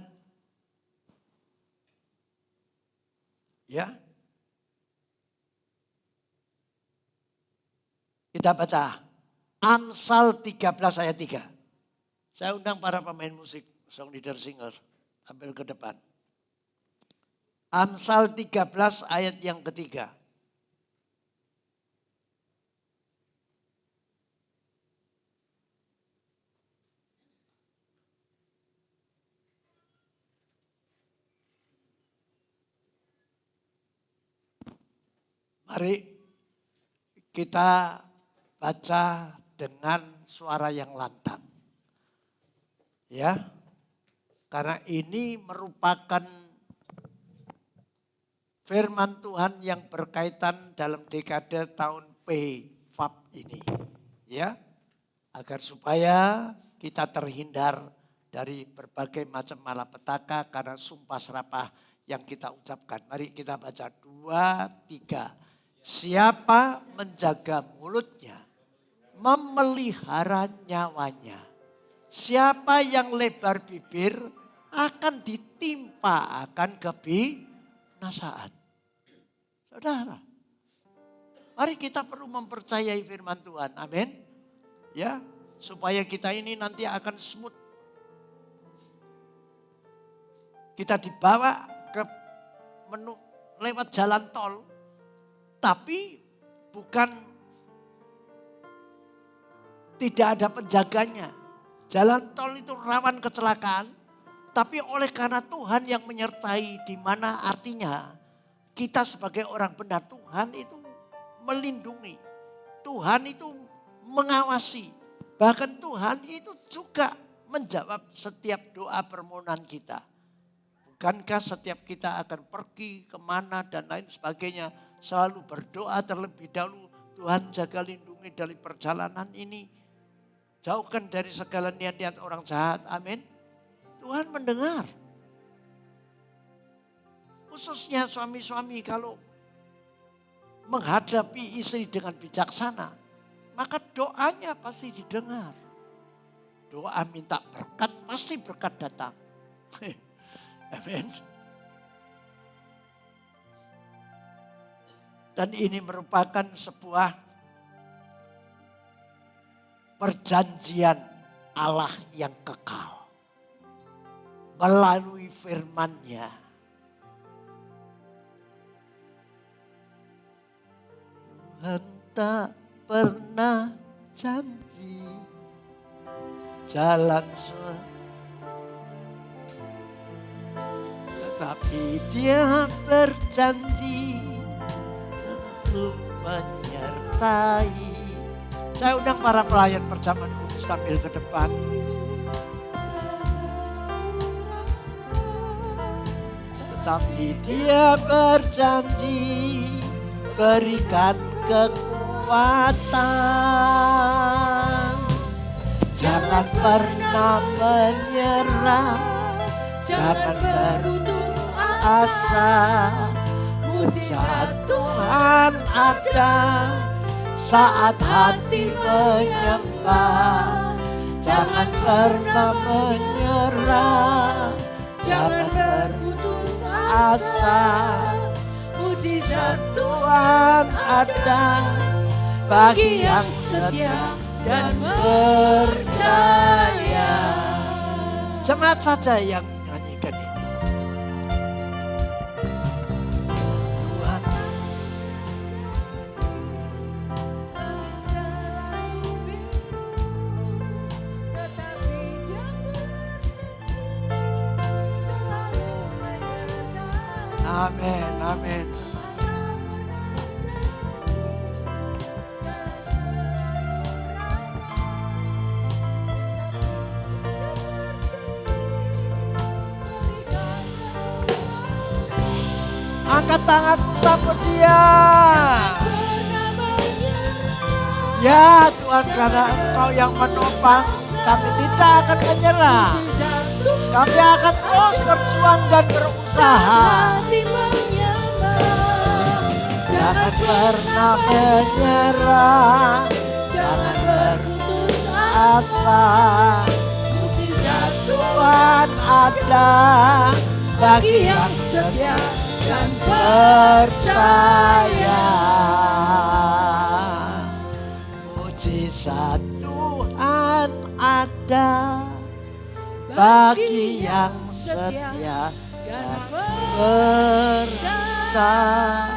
S2: Ya. Kita baca Amsal 13 ayat 3. Saya undang para pemain musik, song leader singer, ambil ke depan. Amsal 13 ayat yang ketiga. Mari kita baca dengan suara yang lantang. Ya. Karena ini merupakan firman Tuhan yang berkaitan dalam dekade tahun Peyfab ini. Ya. Agar supaya kita terhindar dari berbagai macam malapetaka karena sumpah serapah yang kita ucapkan. Mari kita baca 2, 3. Siapa menjaga mulutnya, memelihara nyawanya. Siapa yang lebar bibir akan ditimpa akan kebinasaan. Saudara, mari kita perlu mempercayai firman Tuhan. Amin. Ya, supaya kita ini nanti akan smooth. Kita dibawa ke lewat jalan tol. Tapi bukan tidak ada penjaganya. Jalan tol itu rawan kecelakaan. Tapi oleh karena Tuhan yang menyertai, di mana artinya kita sebagai orang benar, Tuhan itu melindungi. Tuhan itu mengawasi. Bahkan Tuhan itu juga menjawab setiap doa permohonan kita. Bukankah setiap kita akan pergi kemana dan lain sebagainya, selalu berdoa terlebih dahulu, Tuhan jaga lindungi dari perjalanan ini. Jauhkan dari segala niat-niat orang jahat. Amin. Tuhan mendengar. Khususnya suami-suami kalau menghadapi istri dengan bijaksana, maka doanya pasti didengar. Doa minta berkat, pasti berkat datang. Amin. Dan ini merupakan sebuah perjanjian Allah yang kekal. Melalui firman-Nya. Tuhan tak pernah janji jalan tetapi Dia berjanji menyertai. Saya undang para pelayan perjamuan kudus tampil ke depan. tapi Dia berjanji berikan kekuatan. Jangan pernah menyerah, jangan berputus asa. Mujizat Tuhan ada saat hati menyembah. Jangan pernah menyerah, jangan berputus asa. Mujizat Tuhan ada bagi yang setia dan percaya. Jemaat saja yang nyanyikan ini. Tuhan amin, amin. Angkat tanganmu sambut Dia. Ya Tuhan, karena Engkau yang menopang, kami tidak akan menyerah. Kami akan terus berjuang dan berusaha. Jangan pernah menyerah, jangan berputus asa. Mujizat Tuhan ada bagi yang setia dan percaya. Mujizat Tuhan ada bagi yang setia dan percaya.